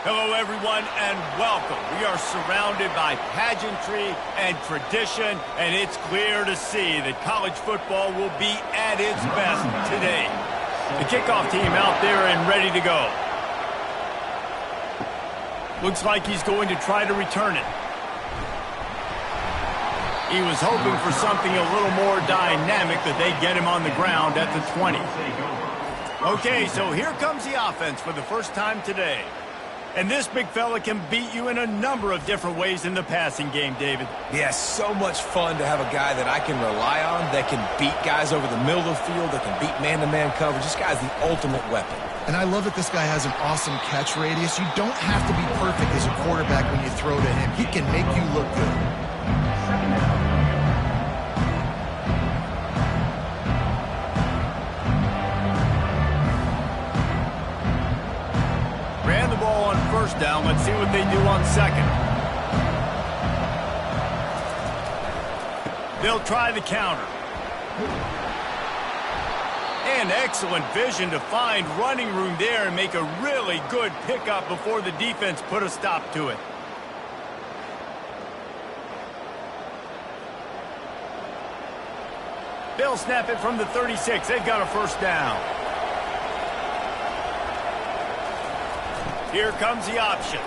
Hello, everyone, and welcome. We are surrounded by pageantry and tradition, and it's clear to see that college football will be at its best today. The kickoff team out there and ready to go. Looks like he's going to try to return it. He was hoping for something a little more dynamic, but they get him on the ground at the 20. Okay, so here comes the offense for the first time today. And this big fella can beat you in a number of different ways in the passing game, David. Yeah, so much fun to have a guy that I can rely on, that can beat guys over the middle of the field, that can beat man-to-man coverage. This guy's the ultimate weapon. And I love that this guy has an awesome catch radius. You don't have to be perfect as a quarterback when you throw to him. He can make you look good. Ran the ball on first down. Let's see what they do on second. They'll try the counter. And excellent vision to find running room there and make a really good pickup before the defense put a stop to it. They'll snap it from the 36. They've got a first down. Here comes the option.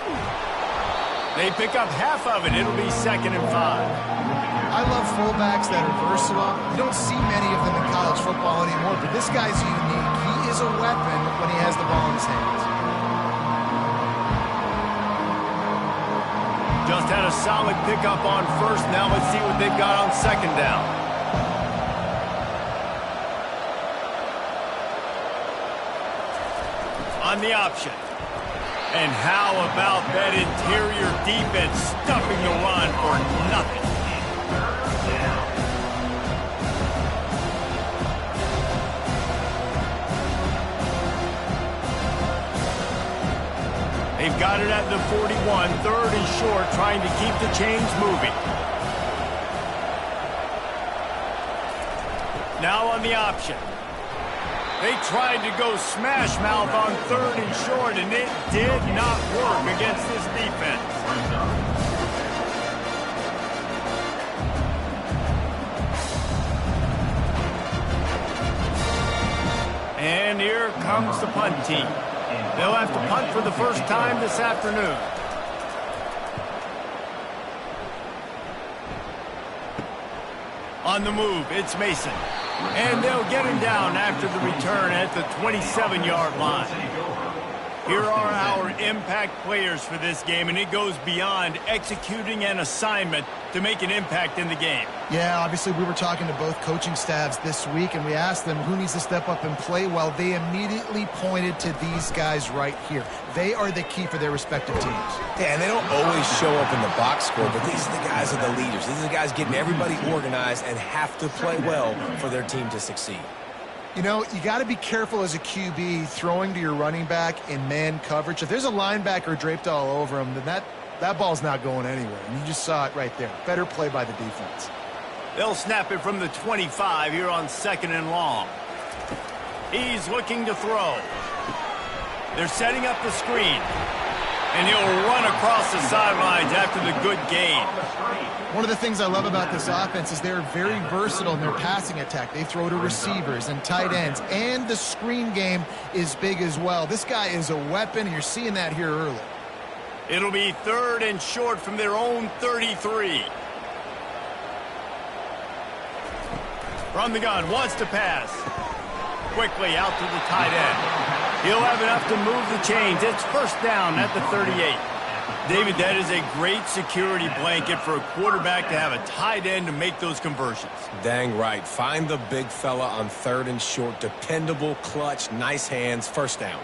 They pick up half of it. It'll be 2nd and 5. I love fullbacks that are versatile. You don't see many of them in college football anymore, but this guy's unique. He is a weapon when he has the ball in his hands. Just had a solid pickup on first. Now let's see what they've got on second down. On the option. And how about that interior defense stuffing the run for nothing? They've got it at the 41, 3rd and short, trying to keep the chains moving. Now on the option. They tried to go smash mouth on 3rd and short, and it did not work against this defense. And here comes the punt team. They'll have to punt for the first time this afternoon. On the move, it's Mason. And they'll get him down after the return at the 27-yard line. Here are our impact players for this game, and it goes beyond executing an assignment to make an impact in the game. Yeah, obviously we were talking to both coaching staffs this week, and we asked them who needs to step up and play well. They immediately pointed to these guys right here. They are the key for their respective teams. Yeah, and they don't always show up in the box score, but these are the guys that are the leaders. These are the guys getting everybody organized and have to play well for their team to succeed. You know, you got to be careful as a QB throwing to your running back in man coverage. If there's a linebacker draped all over him, then that ball's not going anywhere. And you just saw it right there. Better play by the defense. They'll snap it from the 25 here on 2nd and long. He's looking to throw. They're setting up the screen. And he'll run across the sidelines after the good gain. One of the things I love about this offense is they're very versatile in their passing attack. They throw to receivers and tight ends, and the screen game is big as well. This guy is a weapon, and you're seeing that here early. It'll be 3rd and short from their own 33. From the gun, wants to pass. Quickly out to the tight end. He'll have enough to move the chains. It's first down at the 38. David, that is a great security blanket for a quarterback to have a tight end to make those conversions. Dang right. Find the big fella on 3rd and short. Dependable, clutch, nice hands, first down.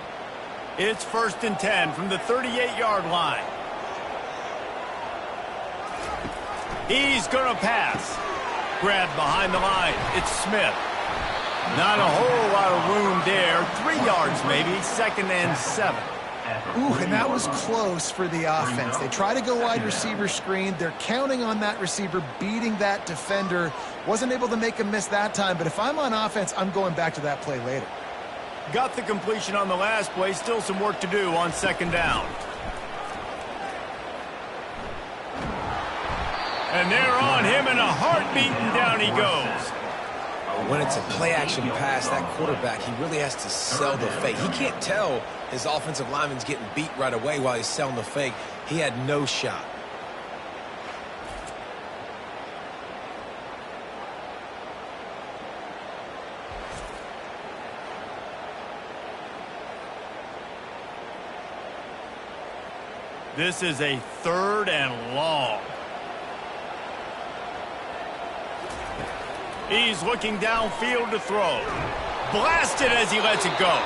It's 1st and 10 from the 38-yard line. He's going to pass. Grabbed behind the line. It's Smith. Not a whole lot of room there. 3 yards maybe. 2nd and 7. Ooh, and that was close for the offense. They try to go wide receiver screen. They're counting on that receiver beating that defender. Wasn't able to make a miss that time, but if I'm on offense, I'm going back to that play later. Got the completion on the last play. Still some work to do on 2nd down. And they're on him in a heartbeat, and down he goes. When it's a play-action pass, that quarterback, he really has to sell the fake. He can't tell his offensive lineman's getting beat right away while he's selling the fake. He had no shot. This is a 3rd and long. He's looking downfield to throw. Blasted as he lets it go.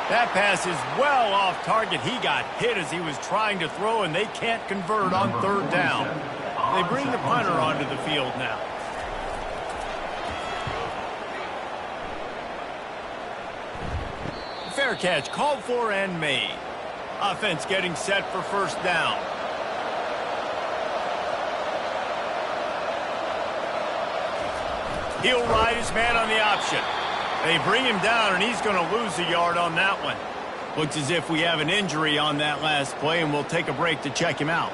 That pass is well off target. He got hit as he was trying to throw, and they can't convert on 3rd down. They bring the punter onto the field now. Fair catch called for and made. Offense getting set for 1st down. He'll ride his man on the option. They bring him down, and he's going to lose a yard on that one. Looks as if we have an injury on that last play, and we'll take a break to check him out.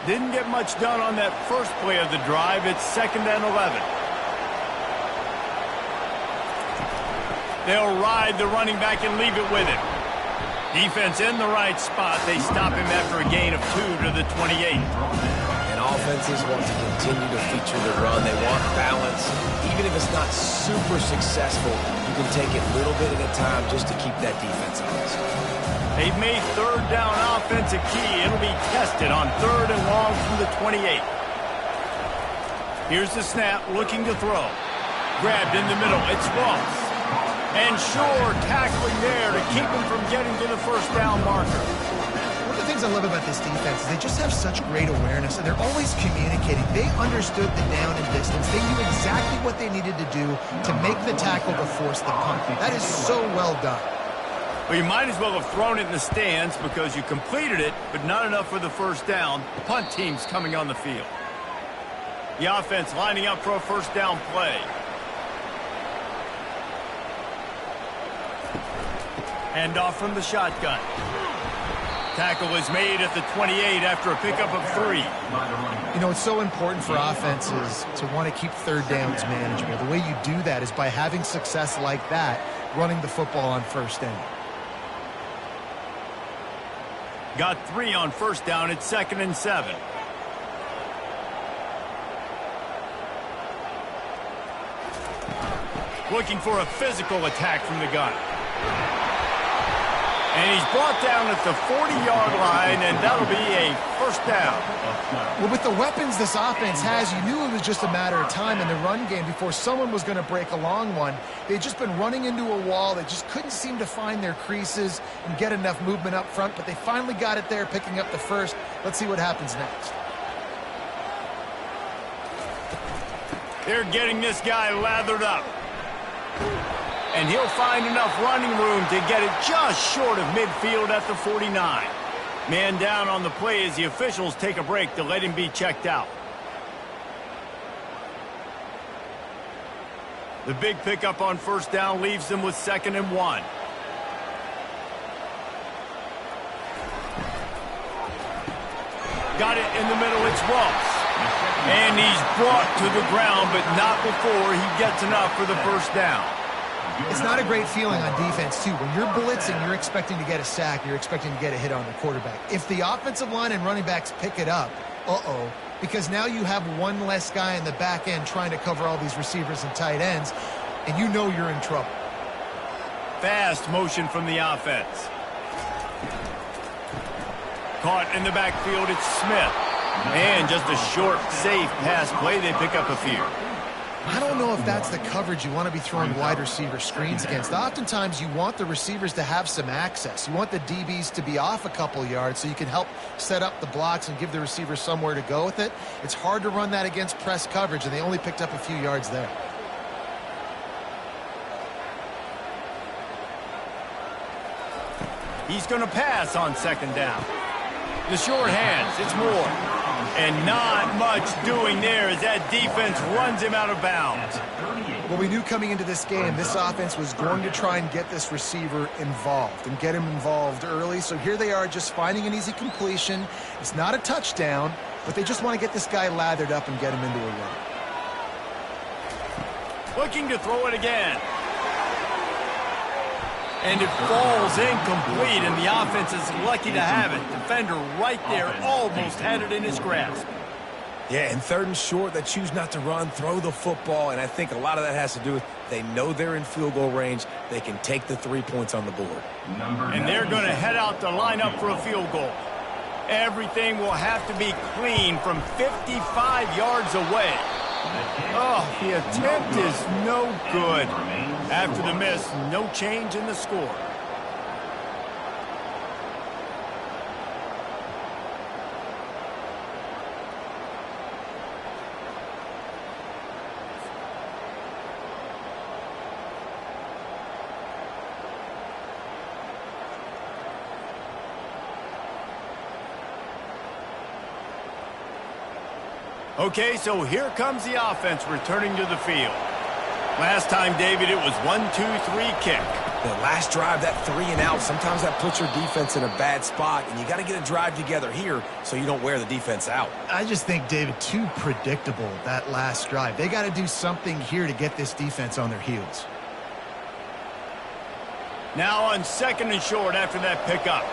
Didn't get much done on that first play of the drive. It's 2nd and 11. They'll ride the running back and leave it with him. Defense in the right spot. They stop him after a gain of 2 to the 28. And offenses want to continue to feature the run. They want balance. Even if it's not super successful, you can take it little bit at a time just to keep that defense honest. They've made 3rd down offense a key. It'll be tested on 3rd and long from the 28. Here's the snap, looking to throw. Grabbed in the middle. It's Ross. And Shore tackling there to keep him from getting to the 1st down marker. One of the things I love about this defense is they just have such great awareness, and they're always communicating. They understood the down and distance. They knew exactly what they needed to do to make the tackle to force the punt. That is so well done. Well, you might as well have thrown it in the stands because you completed it, but not enough for the 1st down. The punt team's coming on the field. The offense lining up for a 1st down play. Hand off from the shotgun. Tackle is made at the 28 after a pickup of 3. You know, it's so important for offenses to want to keep 3rd downs manageable. The way you do that is by having success like that, running the football on 1st down. Got 3 on 1st down. It's 2nd and 7. Looking for a physical attack from the gun. And he's brought down at the 40-yard line, and that'll be a 1st down. Well, with the weapons this offense has, you knew it was just a matter of time in the run game before someone was going to break a long one. They'd just been running into a wall. They just couldn't seem to find their creases and get enough movement up front, but they finally got it there, picking up the 1st. Let's see what happens next. They're getting this guy lathered up. And he'll find enough running room to get it just short of midfield at the 49. Man down on the play as the officials take a break to let him be checked out. The big pickup on 1st down leaves them with 2nd and 1. Got it in the middle, it's Ross. And he's brought to the ground, but not before he gets enough for the 1st down. It's not a great feeling on defense, too. When you're blitzing, you're expecting to get a sack. You're expecting to get a hit on the quarterback. If the offensive line and running backs pick it up, because now you have one less guy in the back end trying to cover all these receivers and tight ends, and you know you're in trouble. Fast motion from the offense. Caught in the backfield, it's Smith. And just a short, safe pass play. They pick up a few. I don't know if that's the coverage you want to be throwing wide receiver screens against. Oftentimes, you want the receivers to have some access. You want the DBs to be off a couple yards so you can help set up the blocks and give the receiver somewhere to go with it. It's hard to run that against press coverage, and they only picked up a few yards there. He's going to pass on 2nd down. The short hands, it's Moore. And not much doing there as that defense runs him out of bounds. Well, we knew coming into this game, this offense was going to try and get this receiver involved and get him involved early. So here they are just finding an easy completion. It's not a touchdown, but they just want to get this guy lathered up and get him into a run. Looking to throw it again. And it falls incomplete, and the offense is lucky to have it. Defender right there almost had it in his grasp. Yeah, and 3rd and short, they choose not to run, throw the football, and I think a lot of that has to do with they know they're in field goal range. They can take the 3 points on the board. And they're going to head out to line up for a field goal. Everything will have to be clean from 55 yards away. Oh, the attempt is no good. After the miss, no change in the score. Okay, so here comes the offense returning to the field. Last time, David, it was 1-2-3 kick. The last drive, that 3 and out, sometimes that puts your defense in a bad spot, and you got to get a drive together here so you don't wear the defense out. I just think, David, too predictable, that last drive. They got to do something here to get this defense on their heels. Now on 2nd and short after that pickup.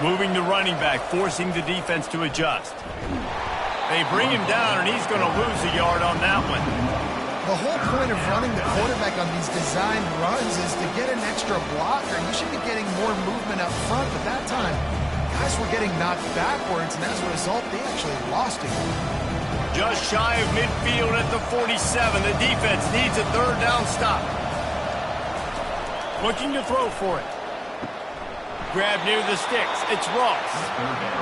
Moving the running back, forcing the defense to adjust. They bring him down, and he's going to lose a yard on that one. The whole point of running the quarterback on these designed runs is to get an extra blocker. You should be getting more movement up front, but that time, guys were getting knocked backwards, and as a result, they actually lost it. Just shy of midfield at the 47. The defense needs a 3rd down stop. Looking to throw for it. Grab near the sticks. It's Ross.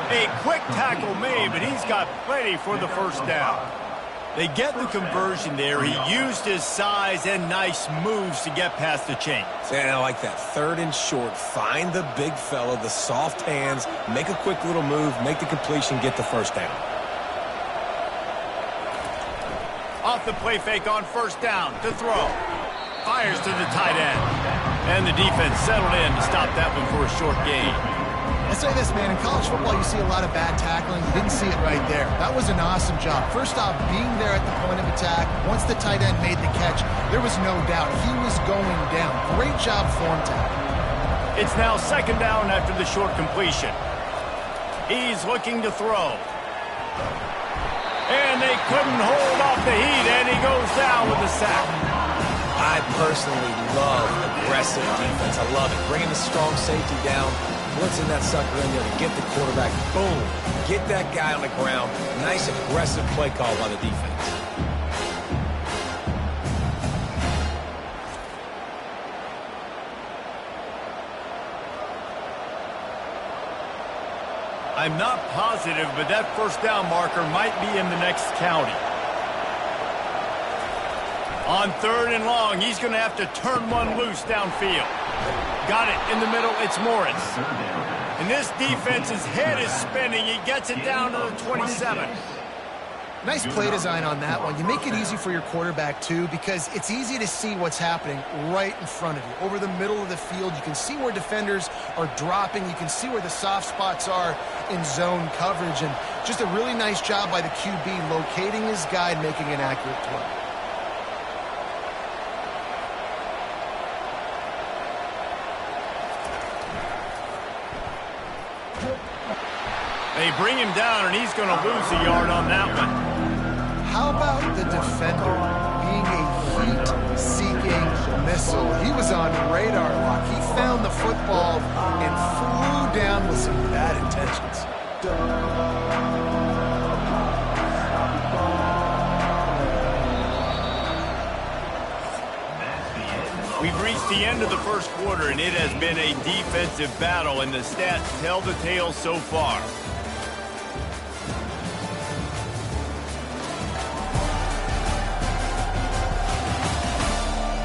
A quick tackle made, but he's got plenty for the 1st down. They get the conversion there. He used his size and nice moves to get past the chains. And I like that 3rd and short. Find the big fella, the soft hands, make a quick little move, make the completion, get the 1st down. Off the play fake on 1st down to throw. Fires to the tight end. And the defense settled in to stop that one for a short gain. I'll say this, man. In college football, you see a lot of bad tackling. You didn't see it right there. That was an awesome job. First off, being there at the point of attack. Once the tight end made the catch, there was no doubt he was going down. Great job form tackle. It's now 2nd down after the short completion. He's looking to throw. And they couldn't hold off the heat, and he goes down with a sack. I personally love aggressive defense. I love it. Bringing the strong safety down, blitzing that sucker in there to get the quarterback. Boom. Get that guy on the ground. Nice aggressive play call by the defense. I'm not positive, but that 1st down marker might be in the next county. On 3rd and long, he's going to have to turn one loose downfield. Got it in the middle. It's Morris. And this defense's head is spinning. He gets it down to the 27. Nice play design on that one. You make it easy for your quarterback, too, because it's easy to see what's happening right in front of you. Over the middle of the field, you can see where defenders are dropping. You can see where the soft spots are in zone coverage. And just a really nice job by the QB locating his guy and making an accurate throw. They bring him down, and he's going to lose a yard on that one. How about the defender being a heat-seeking missile? He was on radar lock. He found the football and flew down with some bad intentions. We've reached the end of the 1st quarter, and it has been a defensive battle, and the stats tell the tale so far.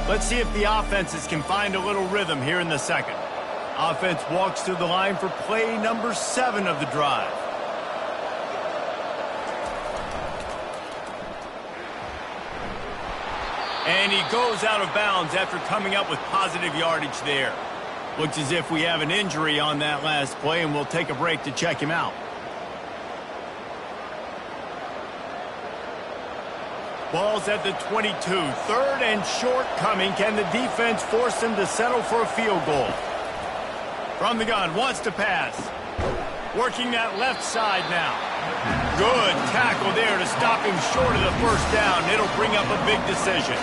Let's see if the offenses can find a little rhythm here in the 2nd. Offense walks to the line for play number 7 of the drive. And he goes out of bounds after coming up with positive yardage there. Looks as if we have an injury on that last play, and we'll take a break to check him out. Ball's at the 22. 3rd and short coming. Can the defense force him to settle for a field goal? From the gun, wants to pass. Working that left side now. Good tackle there to stop him short of the first down. It'll bring up a big decision.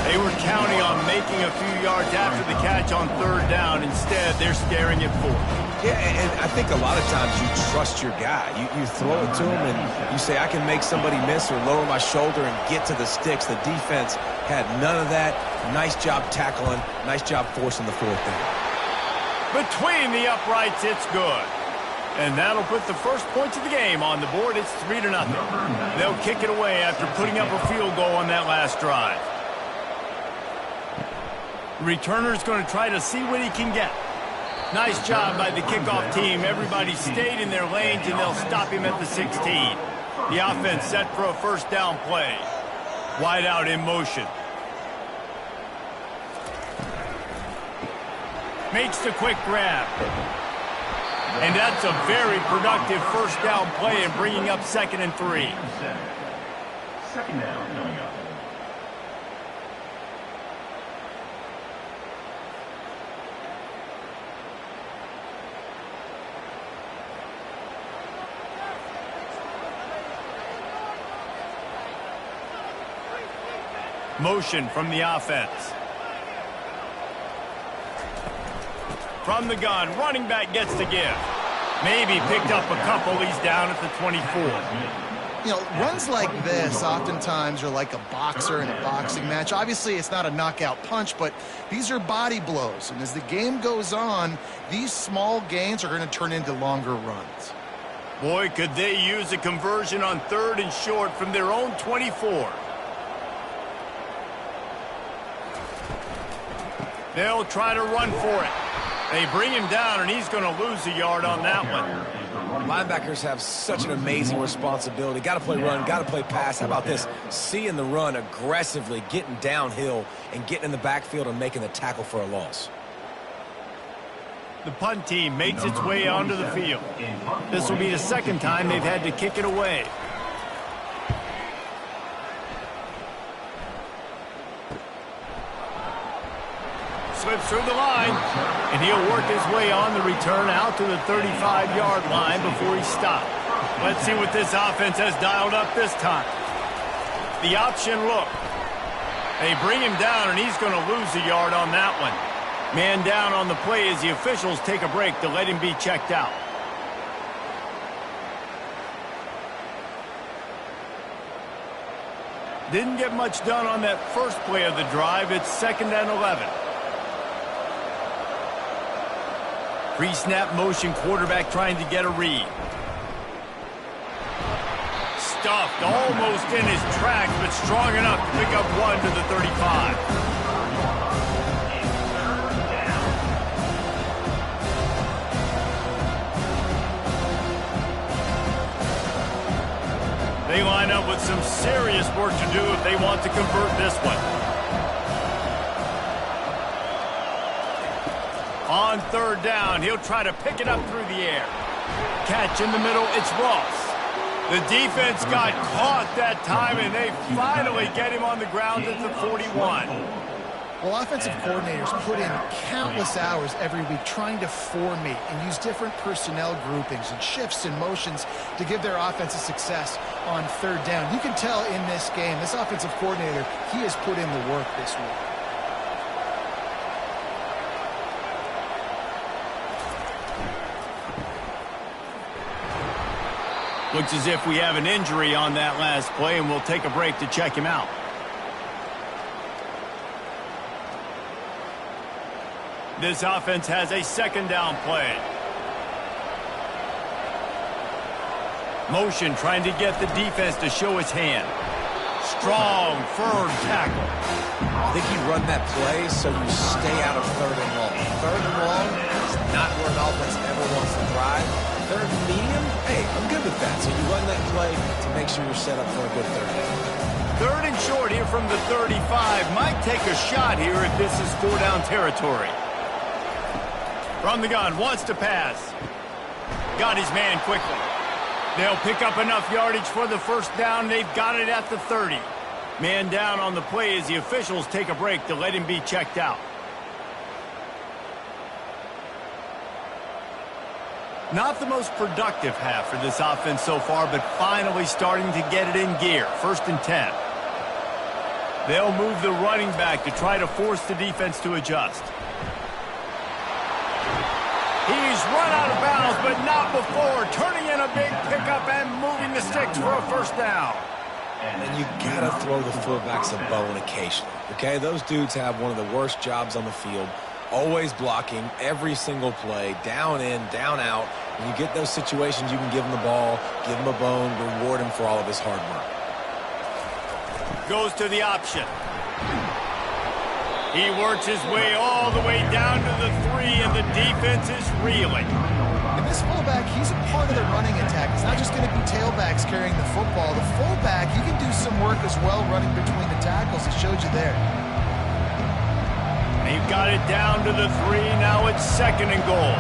They were counting on making a few yards after the catch on 3rd down. Instead, they're staring at 4th. Yeah, and I think a lot of times you trust your guy. You throw it to him and you say, I can make somebody miss or lower my shoulder and get to the sticks. The defense had none of that. Nice job tackling. Nice job forcing the 4th down. Between the uprights, it's good. And that'll put the first points of the game on the board. It's 3-0. They'll kick it away after putting up a field goal on that last drive. Returner's going to try to see what he can get. Nice job by the kickoff team. Everybody stayed in their lanes, and they'll stop him at the 16. The offense set for a first down play. Wide out in motion. Makes the quick grab. And that's a very productive first down play and bringing up 2nd and 3. Second down coming up. Motion from the offense. From the gun, running back gets the give. Maybe picked up a couple. He's down at the 24. You know, runs like this oftentimes are like a boxer in a boxing match. Obviously, it's not a knockout punch, but these are body blows. And as the game goes on, these small gains are going to turn into longer runs. Boy, could they use a conversion on 3rd and short from their own 24. They'll try to run for it. They bring him down, and he's going to lose a yard on that one. Linebackers have such an amazing responsibility. Got to play run, got to play pass. How about this? Seeing the run aggressively, getting downhill, and getting in the backfield and making the tackle for a loss. The punt team makes its way onto the field. This will be the 2nd time they've had to kick it away. Slips through the line, and he'll work his way on the return out to the 35-yard line before he stopped. Let's see what this offense has dialed up this time. The option look. They bring him down, and he's going to lose a yard on that one. Man down on the play as the officials take a break to let him be checked out. Didn't get much done on that first play of the drive. It's 2nd and 11. Pre-snap motion, quarterback trying to get a read. Stuffed almost in his tracks, but strong enough to pick up 1 to the 35. They line up with some serious work to do if they want to convert this one. On 3rd down, he'll try to pick it up through the air. Catch in the middle, it's Ross. The defense got caught that time, and they finally get him on the ground at the 41. Well, offensive coordinators put in countless hours every week trying to formate and use different personnel groupings and shifts and motions to give their offense a success on 3rd down. You can tell in this game, this offensive coordinator, he has put in the work this week. Looks as if we have an injury on that last play, and we'll take a break to check him out. This offense has a 2nd down play. Motion trying to get the defense to show his hand. Strong, firm tackle. I think you run that play so you stay out of 3rd and long. 3rd and long is not where an offense ever wants to thrive. Third and medium, hey, I'm good with that. So you run that play to make sure you're set up for a good third down. Third and short here from the 35. Might take a shot here if this is 4-down territory. From the gun, wants to pass. Got his man quickly. They'll pick up enough yardage for the first down. They've got it at the 30. Man down on the play as the officials take a break to let him be checked out. Not the most productive half for this offense so far, but finally starting to get it in gear. 1st and 10. They'll move the running back to try to force the defense to adjust. He's run out of bounds, but not before. Turning in a big pickup and moving the sticks for a first down. And you got to throw the fullbacks a bone occasionally, okay? Those dudes have one of the worst jobs on the field, always blocking every single play, down in, down out. When you get those situations, you can give him the ball, give him a bone, reward him for all of his hard work. Goes to the option. He works his way all the way down to the 3, and the defense is reeling. And this fullback, he's a part of the running attack. It's not just going to be tailbacks carrying the football. The fullback, he can do some work as well running between the tackles. It showed you there. They've got it down to the 3. Now it's 2nd and goal.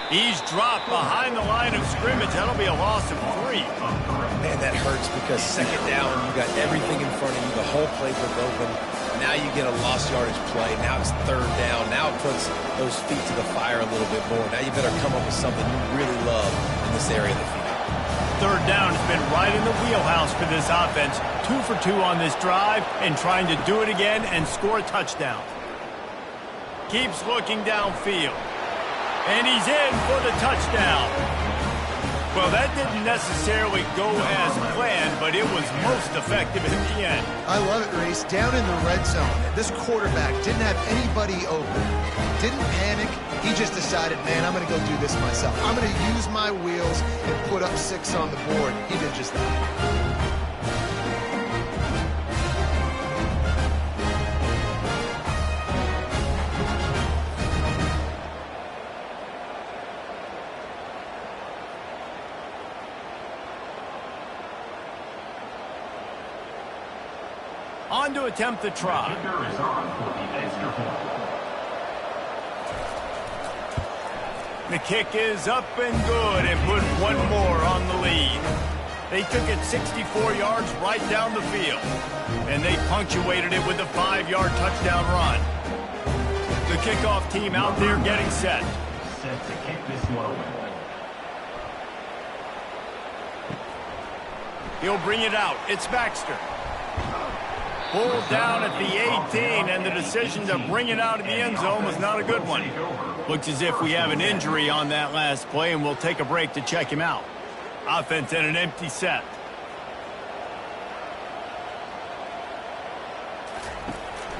He's dropped behind the line of scrimmage. That'll be a loss of 3. Man, that hurts because 2nd down, you got everything in front of you, the whole playbook open. Now you get a lost yardage play. Now it's 3rd down. Now it puts those feet to the fire a little bit more. Now you better come up with something you really love in this area of the field. 3rd down has been right in the wheelhouse for this offense. 2 for 2 on this drive and trying to do it again and score a touchdown. Keeps looking downfield. And he's in for the touchdown. Well, that didn't necessarily go as planned, but it was most effective in the end. I love it, Reese. Down in the red zone, this quarterback didn't have anybody open. Didn't panic. He just decided, man, I'm going to go do this myself. I'm going to use my wheels and put up 6 on the board. He did just that. On to attempt the try. Kicker is on for the extra point. The kick is up and good and put one more on the lead. They took it 64 yards right down the field, and they punctuated it with a 5-yard touchdown run. The kickoff team out there getting set. Set to kick this one away. He'll bring it out. It's Baxter. Pulled down at the 18, and the decision to bring it out of the end zone was not a good one. Looks as if we have an injury on that last play, and we'll take a break to check him out. Offense in an empty set.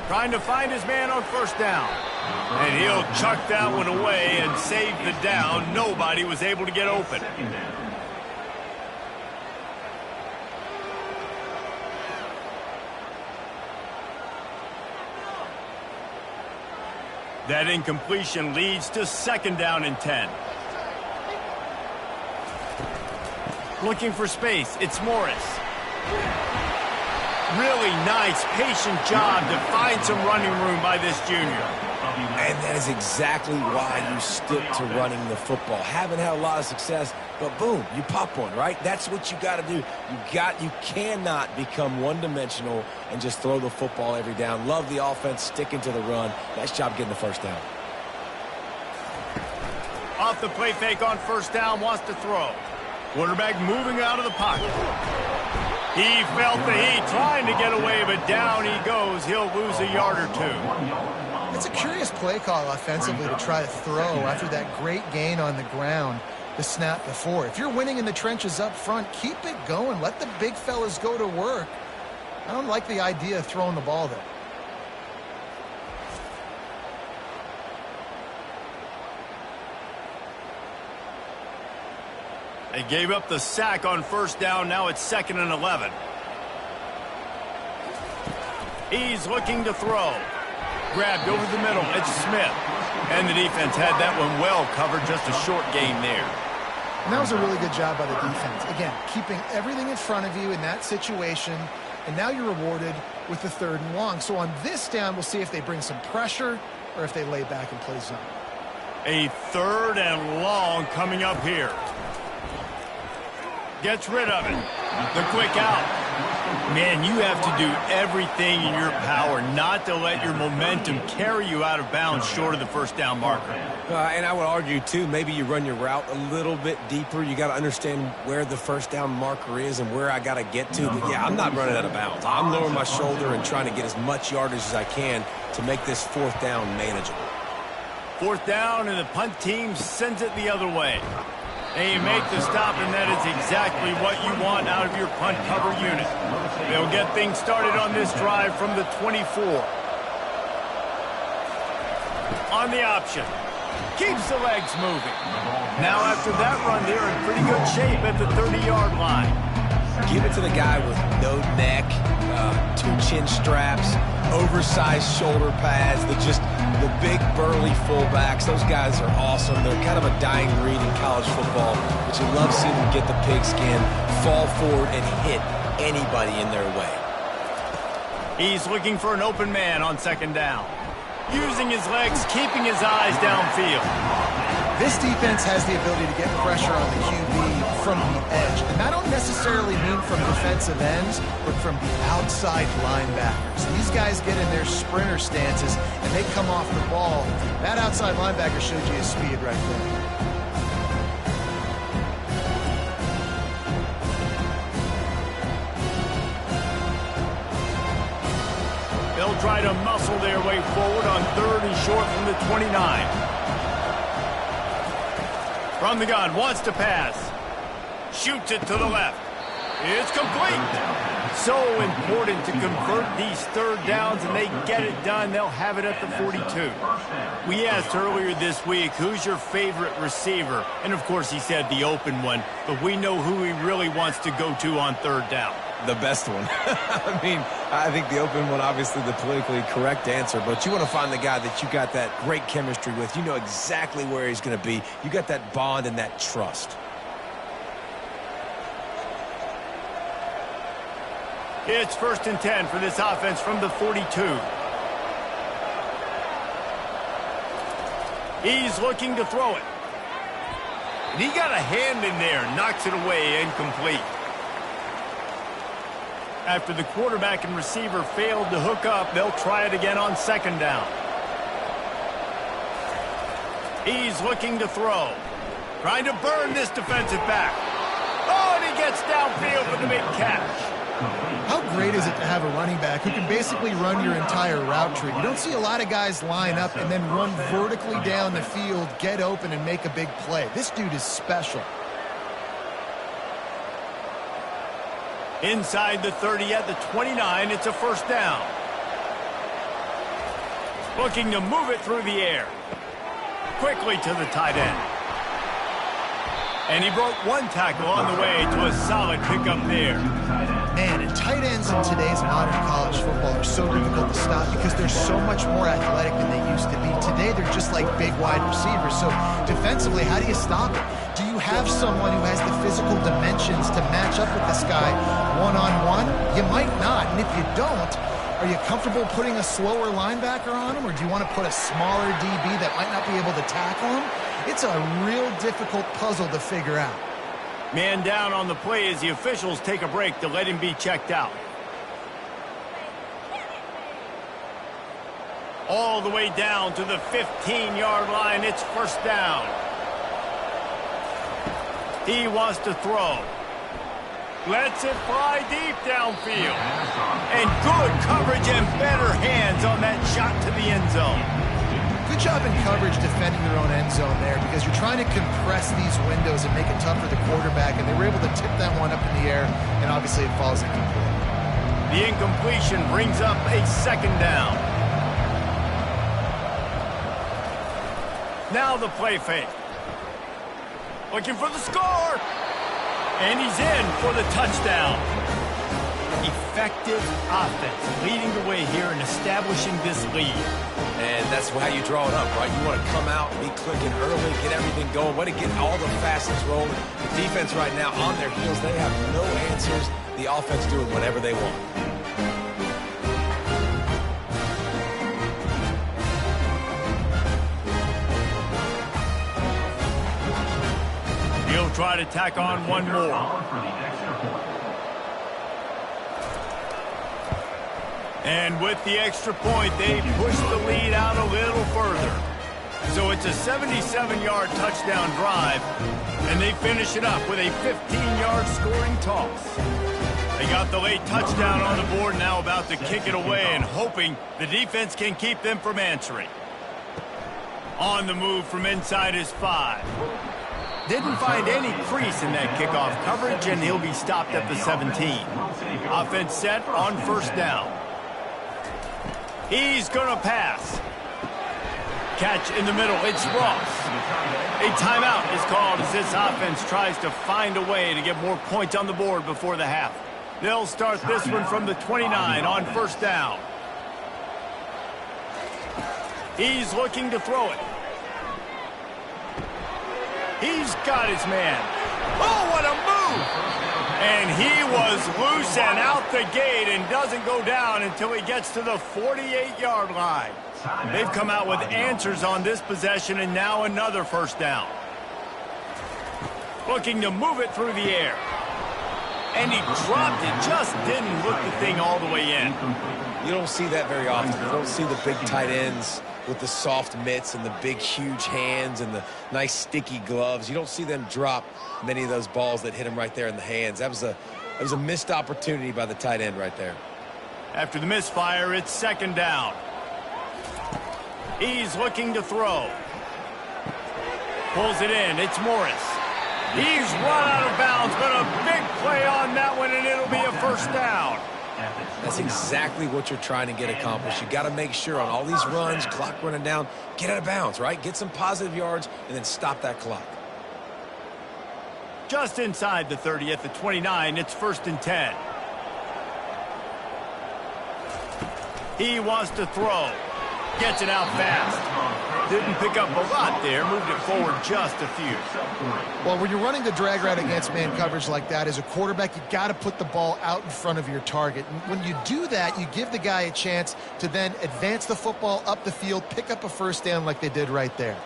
Trying to find his man on 1st down. And he'll chuck that one away and save the down. Nobody was able to get open. That incompletion leads to 2nd down and 10. Looking for space. It's Morris. Really nice, patient job to find some running room by this junior. And that is exactly why you stick to running the football. Haven't had a lot of success, but boom, you pop one, right? That's what you got to do. You cannot become one-dimensional and just throw the football every down. Love the offense, sticking to the run. Nice job getting the 1st down. Off the play fake on 1st down, wants to throw. Quarterback moving out of the pocket. He felt the heat, trying to get away, but down he goes. He'll lose a yard or 2. It's a curious play call offensively to try to throw after that great gain on the ground the snap before. If you're winning in the trenches up front, keep it going. Let the big fellas go to work. I don't like the idea of throwing the ball there. They gave up the sack on 1st down. Now it's 2nd and 11. He's looking to throw. Grabbed over the middle. It's Smith. And the defense had that one well covered. Just a short gain there. And that was a really good job by the defense. Again, keeping everything in front of you in that situation. And now you're rewarded with the 3rd and long. So on this down, we'll see if they bring some pressure or if they lay back and play zone. A 3rd and long coming up here. Gets rid of it. The quick out. Man, you have to do everything in your power not to let your momentum carry you out of bounds short of the 1st down marker. And I would argue, too, maybe you run your route a little bit deeper. You got to understand where the 1st down marker is and where I got to get to. But, yeah, I'm not running out of bounds. I'm lowering my shoulder and trying to get as much yardage as I can to make this 4th down manageable. 4th down, and the punt team sends it the other way. And you make the stop, and that is exactly what you want out of your punt cover unit. They'll get things started on this drive from the 24. On the option. Keeps the legs moving. Now after that run, they're in pretty good shape at the 30-yard line. Give it to the guy with no neck, 2 chin straps, oversized shoulder pads, the big burly fullbacks. Those guys are awesome. They're kind of a dying breed in college football, but you love seeing them get the pigskin, fall forward, and hit anybody in their way. He's looking for an open man on 2nd down. Using his legs, keeping his eyes downfield. This defense has the ability to get pressure on the QB from the edge. And I don't necessarily mean from defensive ends, but from the outside linebackers. These guys get in their sprinter stances, and they come off the ball. That outside linebacker showed you his speed right there. They'll try to muscle their way forward on 3rd and short from the 29. From the gun, wants to pass. Shoots it to the left. It's complete. So important to convert these 3rd downs, and they get it done. They'll have it at the 42. We asked earlier this week, who's your favorite receiver? And, of course, he said the open one. But we know who he really wants to go to on 3rd down. The best one. I mean, I think the open one, obviously the politically correct answer, but you want to find the guy that you got that great chemistry with. You know exactly where he's going to be. You got that bond and that trust. It's 1st and 10 for this offense from the 42. He's looking to throw it. And he got a hand in there, knocks it away, incomplete. After the quarterback and receiver failed to hook up, they'll try it again on 2nd down. He's looking to throw. Trying to burn this defensive back. Oh, and he gets downfield for the big catch. How great is it to have a running back who can basically run your entire route tree? You don't see a lot of guys line up and then run vertically down the field, get open, and make a big play. This dude is special. Inside the 30 at the 29, it's a 1st down. Looking to move it through the air. Quickly to the tight end. And he broke 1 tackle on the way to a solid pickup there. Man, and tight ends in today's modern college football are so difficult to stop because they're so much more athletic than they used to be. Today, they're just like big wide receivers. So defensively, how do you stop it? Do you have someone who has the physical dimensions to match up with this guy one-on-one? You might not. And if you don't, are you comfortable putting a slower linebacker on him? Or do you want to put a smaller DB that might not be able to tackle him? It's a real difficult puzzle to figure out. Man down on the play as the officials take a break to let him be checked out. All the way down to the 15-yard line. It's 1st down. He wants to throw. Lets it fly deep downfield. And good coverage and better hands on that shot to the end zone. Good job in coverage defending their own end zone there because you're trying to compress these windows and make it tough for the quarterback, and they were able to tip that one up in the air, and obviously it falls incomplete. The incompletion brings up a 2nd down. Now the play fake. Looking for the score. And he's in for the touchdown. effective offense leading the way here in establishing this lead. And that's how you draw it up, right? You want to come out, be clicking early, get everything going, way to get all the facets rolling. The defense right now on their heels, they have no answers. The offense doing whatever they want. He'll try to tack on one more. And with the extra point, they push the lead out a little further. So it's a 77-yard touchdown drive, and they finish it up with a 15-yard scoring toss. They got the late touchdown on the board, now about to kick it away and hoping the defense can keep them from answering. On the move from inside his 5. Didn't find any crease in that kickoff coverage, and he'll be stopped at the 17. Offense set on first down. He's going to pass. Catch in the middle. It's Ross. A timeout is called as this offense tries to find a way to get more points on the board before the half. They'll start this one from the 29 on first down. He's looking to throw it. He's got his man. Oh, what a move! And he was loose and out the gate and doesn't go down until he gets to the 48-yard line. They've come out with answers on this possession, and now another first down. Looking to move it through the air. And he dropped it, just didn't look the thing all the way in. You don't see that very often. You don't see the big tight ends with the soft mitts and the big, huge hands and the nice, sticky gloves. You don't see them drop many of those balls that hit him right there in the hands. That was a missed opportunity by the tight end right there. After the misfire, it's second down. He's looking to throw. Pulls it in. It's Morris. He's run out of bounds, but a big play on that one, and it'll be a first down. That's exactly what you're trying to get accomplished. You got to make sure on all these runs, clock running down, get out of bounds, right? Get some positive yards, and then stop that clock. Just inside the 30 at the 29, it's first and 10. He wants to throw. Gets it out fast. Didn't pick up a lot there. Moved it forward just a few. Well, when you're running the drag route against man coverage like that, as a quarterback, you got to put the ball out in front of your target. And when you do that, you give the guy a chance to then advance the football up the field, pick up a first down like they did right there.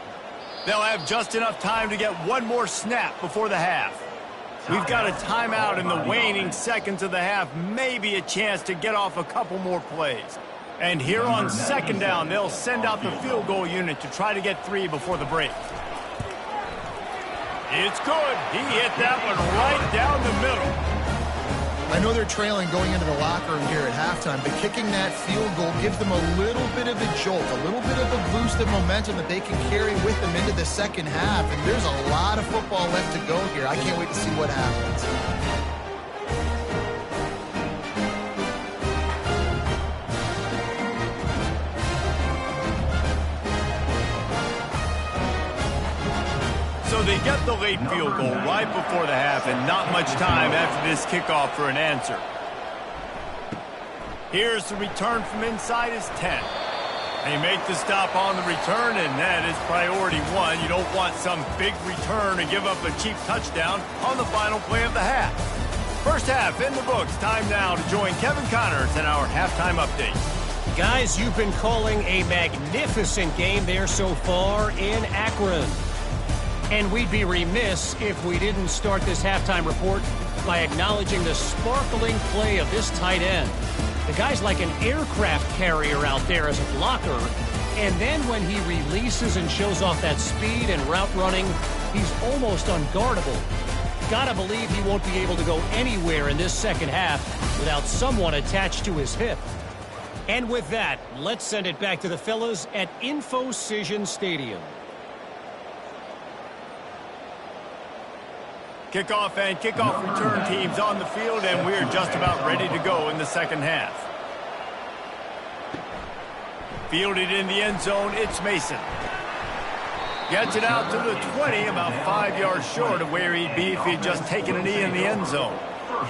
They'll have just enough time to get one more snap before the half. We've got a timeout in the waning seconds of the half. Maybe a chance to get off a couple more plays. And here on second down, they'll send out the field goal unit to try to get 3 before the break. It's good. He hit that one right down the middle. I know they're trailing going into the locker room here at halftime, but kicking that field goal gives them a little bit of a jolt, a little bit of a boost of momentum that they can carry with them into the second half. And there's a lot of football left to go here. I can't wait to see what happens. So they get the late field goal right before the half, and not much time after this kickoff for an answer. Here's the return from inside his 10. They make the stop on the return, and that is priority one. You don't want some big return to give up a cheap touchdown on the final play of the half. First half in the books. Time now to join Kevin Connors in our halftime update. Guys, you've been calling a magnificent game there so far in Akron. And we'd be remiss if we didn't start this halftime report by acknowledging the sparkling play of this tight end. The guy's like an aircraft carrier out there as a blocker. And then when he releases and shows off that speed and route running, he's almost unguardable. Gotta believe he won't be able to go anywhere in this second half without someone attached to his hip. And with that, let's send it back to the fellas at InfoCision Stadium. Kickoff and kickoff return teams on the field, and we're just about ready to go in the second half. Fielded in the end zone, it's Mason. Gets it out to the 20, about 5 yards short of where he'd be if he'd just taken a knee in the end zone.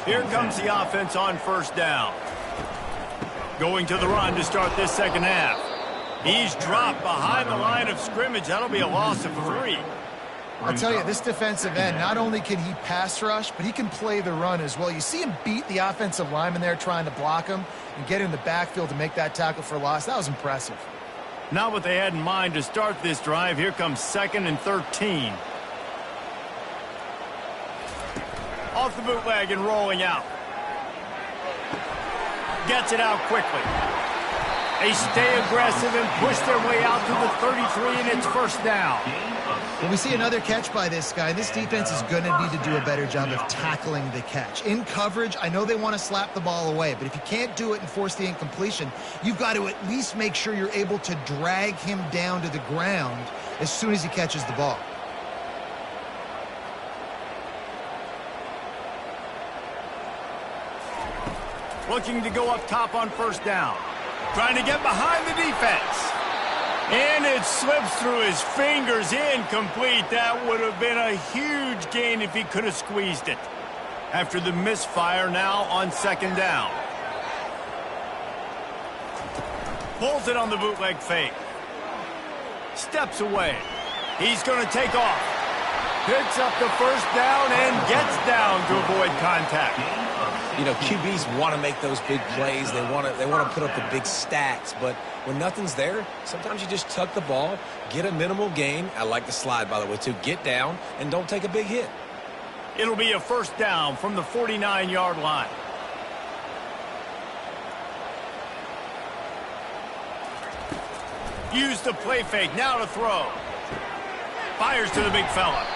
Here comes the offense on first down. Going to the run to start this second half. He's dropped behind the line of scrimmage. That'll be a loss of 3. I'll tell you, this defensive end, not only can he pass rush, but he can play the run as well. You see him beat the offensive lineman there trying to block him and get in the backfield to make that tackle for loss. That was impressive. Not what they had in mind to start this drive. Here comes 2nd and 13. Off the bootleg and rolling out. Gets it out quickly. They stay aggressive and push their way out to the 33, and it's first down. Well, we see another catch by this guy. This defense is going to need to do a better job of tackling the catch. In coverage, I know they want to slap the ball away, but if you can't do it and force the incompletion, you've got to at least make sure you're able to drag him down to the ground as soon as he catches the ball. Looking to go up top on first down. Trying to get behind the defense. And it slips through his fingers, incomplete. That would have been a huge gain if he could have squeezed it. After the misfire, now on second down. Pulls it on the bootleg fake. Steps away. He's going to take off. Picks up the first down and gets down to avoid contact. You know, QBs want to make those big plays. They want to put up the big stats. But when nothing's there, sometimes you just tuck the ball, get a minimal gain. I like the slide, by the way, too. Get down and don't take a big hit. It'll be a first down from the 49-yard line. Use the play fake. Now to throw. Fires to the big fella.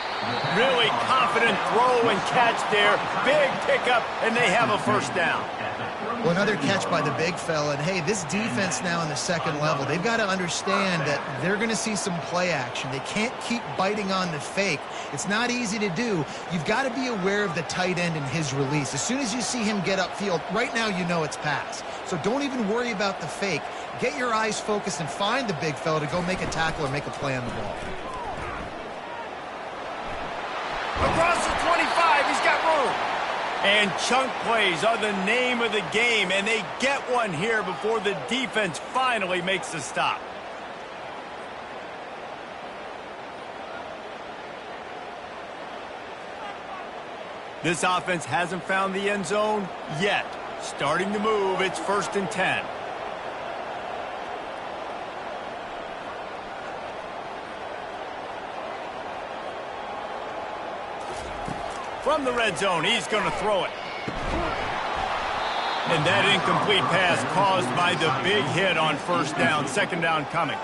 Really confident throw and catch there. Big pickup, and they have a first down. Well, another catch by the big fella. And, hey, this defense now in the second level, they've got to understand that they're going to see some play action. They can't keep biting on the fake. It's not easy to do. You've got to be aware of the tight end and his release. As soon as you see him get upfield, right now you know it's pass. So don't even worry about the fake. Get your eyes focused and find the big fella to go make a tackle or make a play on the ball. Across the 25, he's got room. And chunk plays are the name of the game, and they get one here before the defense finally makes the stop. This offense hasn't found the end zone yet. Starting to move, it's 1st and 10. From the red zone, he's going to throw it. And that incomplete pass caused by the big hit on first down. Second down coming.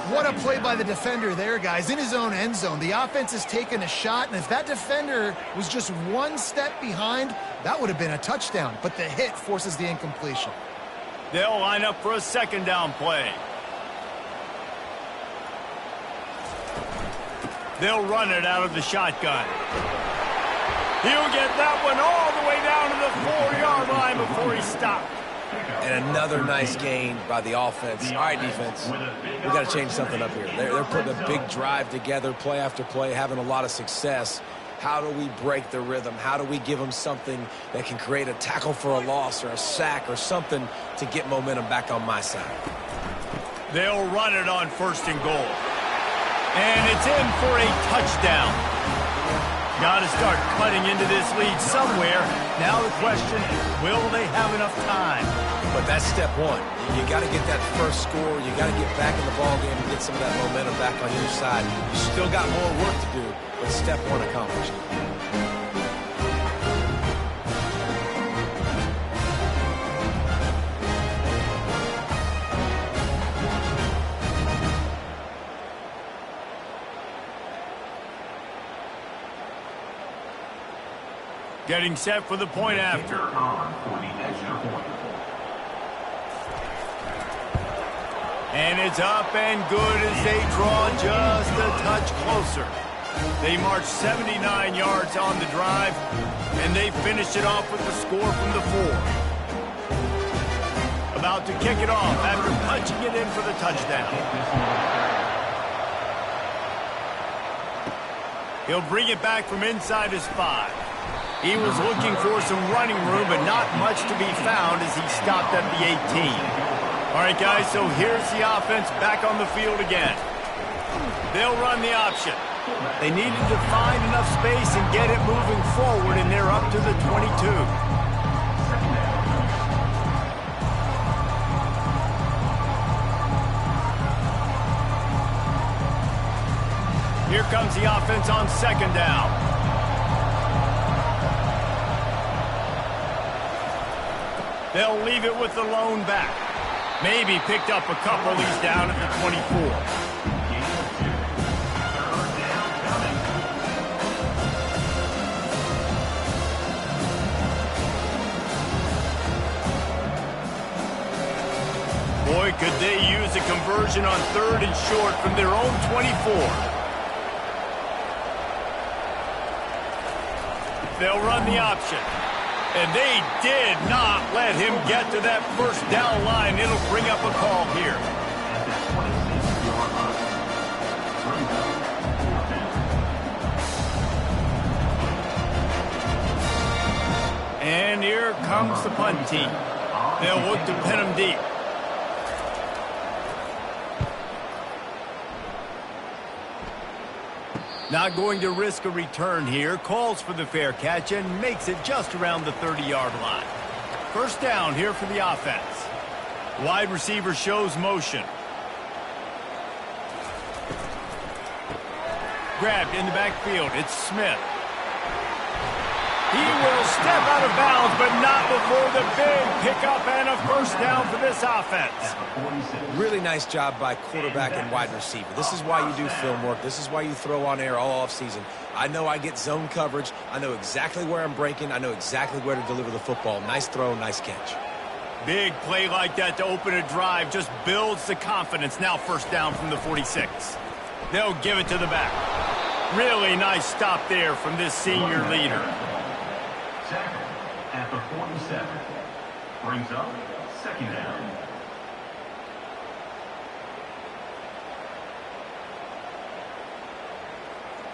What a play by the defender there, guys. In his own end zone, the offense has taken a shot, and if that defender was just one step behind, that would have been a touchdown. But the hit forces the incompletion. They'll line up for a second down play. They'll run it out of the shotgun. He'll get that one all the way down to the 4-yard line before he stopped. And another nice gain by the offense. All right, defense, we got to change something up here. They're putting a big drive together, play after play, having a lot of success. How do we break the rhythm? How do we give them something that can create a tackle for a loss or a sack or something to get momentum back on my side? They'll run it on 1st and goal. And it's in for a touchdown. Got to start cutting into this lead somewhere. Now the question, will they have enough time? But that's step one. You got to get that first score. You got to get back in the ball game and get some of that momentum back on your side. You still got more work to do, but step one accomplished. Getting set for the point after. And it's up and good as they draw just a touch closer. They march 79 yards on the drive, and they finished it off with the score from the 4. About to kick it off after punching it in for the touchdown. He'll bring it back from inside his 5. He was looking for some running room, but not much to be found as he stopped at the 18. All right, guys, so here's the offense back on the field again. They'll run the option. They needed to find enough space and get it moving forward, and they're up to the 22. Here comes the offense on second down. They'll leave it with the lone back. Maybe picked up a couple. He's down at the 24. Boy, could they use a conversion on third and short from their own 24. They'll run the option. And they did not let him get to that first down line. It'll bring up a call here. And here comes the punt team. They'll look to pin him deep. Not going to risk a return here. Calls for the fair catch and makes it just around the 30-yard line. First down here for the offense. Wide receiver shows motion. Grabbed in the backfield. It's Smith. He will step out of bounds, but not before the big pickup and a first down for this offense. Really nice job by quarterback and wide receiver. This is why you do film work. This is why you throw on air all offseason. I know I get zone coverage. I know exactly where I'm breaking. I know exactly where to deliver the football. Nice throw, nice catch. Big play like that to open a drive just builds the confidence. Now first down from the 46. They'll give it to the back. Really nice stop there from this senior leader. Second at the 47. Brings up second down.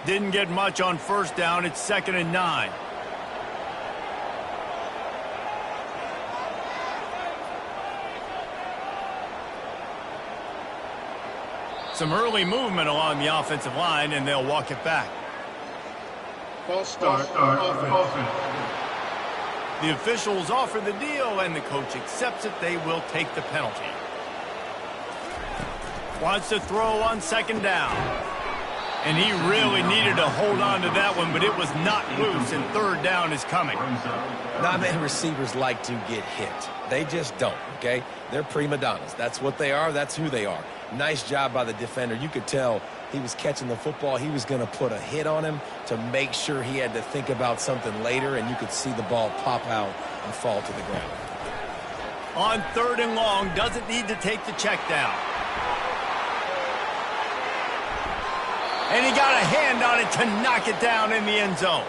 Didn't get much on first down. It's 2nd and 9. Some early movement along the offensive line, and they'll walk it back. False start offense. The officials offer the deal, and the coach accepts it. They will take the penalty. Wants to throw on second down. And he really needed to hold on to that one, but it was not loose, and third down is coming. Not many receivers like to get hit. They just don't, okay? They're prima donnas. That's what they are. That's who they are. Nice job by the defender. You could tell he was catching the football. He was going to put a hit on him to make sure he had to think about something later, and you could see the ball pop out and fall to the ground. On third and long, doesn't need to take the check down. And he got a hand on it to knock it down in the end zone.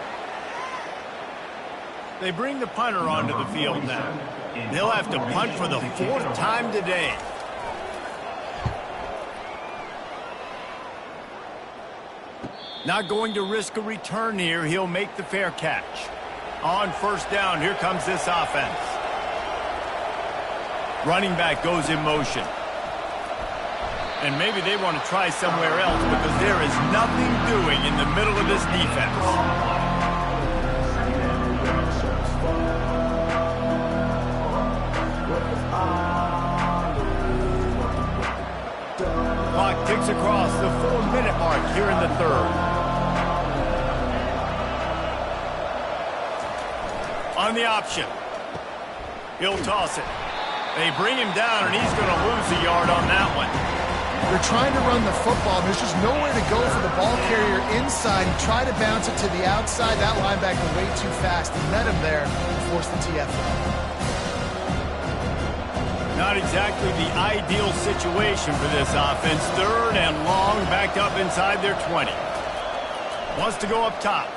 They bring the punter onto the field now. They'll have to punt for the 4th time today. Not going to risk a return here. He'll make the fair catch. On first down, here comes this offense. Running back goes in motion. And maybe they want to try somewhere else because there is nothing doing in the middle of this defense. Clock ticks across the 4-minute mark here in the 3rd. On the option. He'll toss it. They bring him down, and he's going to lose a yard on that one. They're trying to run the football. There's just nowhere to go for the ball carrier inside. He tried to bounce it to the outside. That linebacker way too fast. He met him there and forced the TFL. Not exactly the ideal situation for this offense. Third and long, backed up inside their 20. Wants to go up top.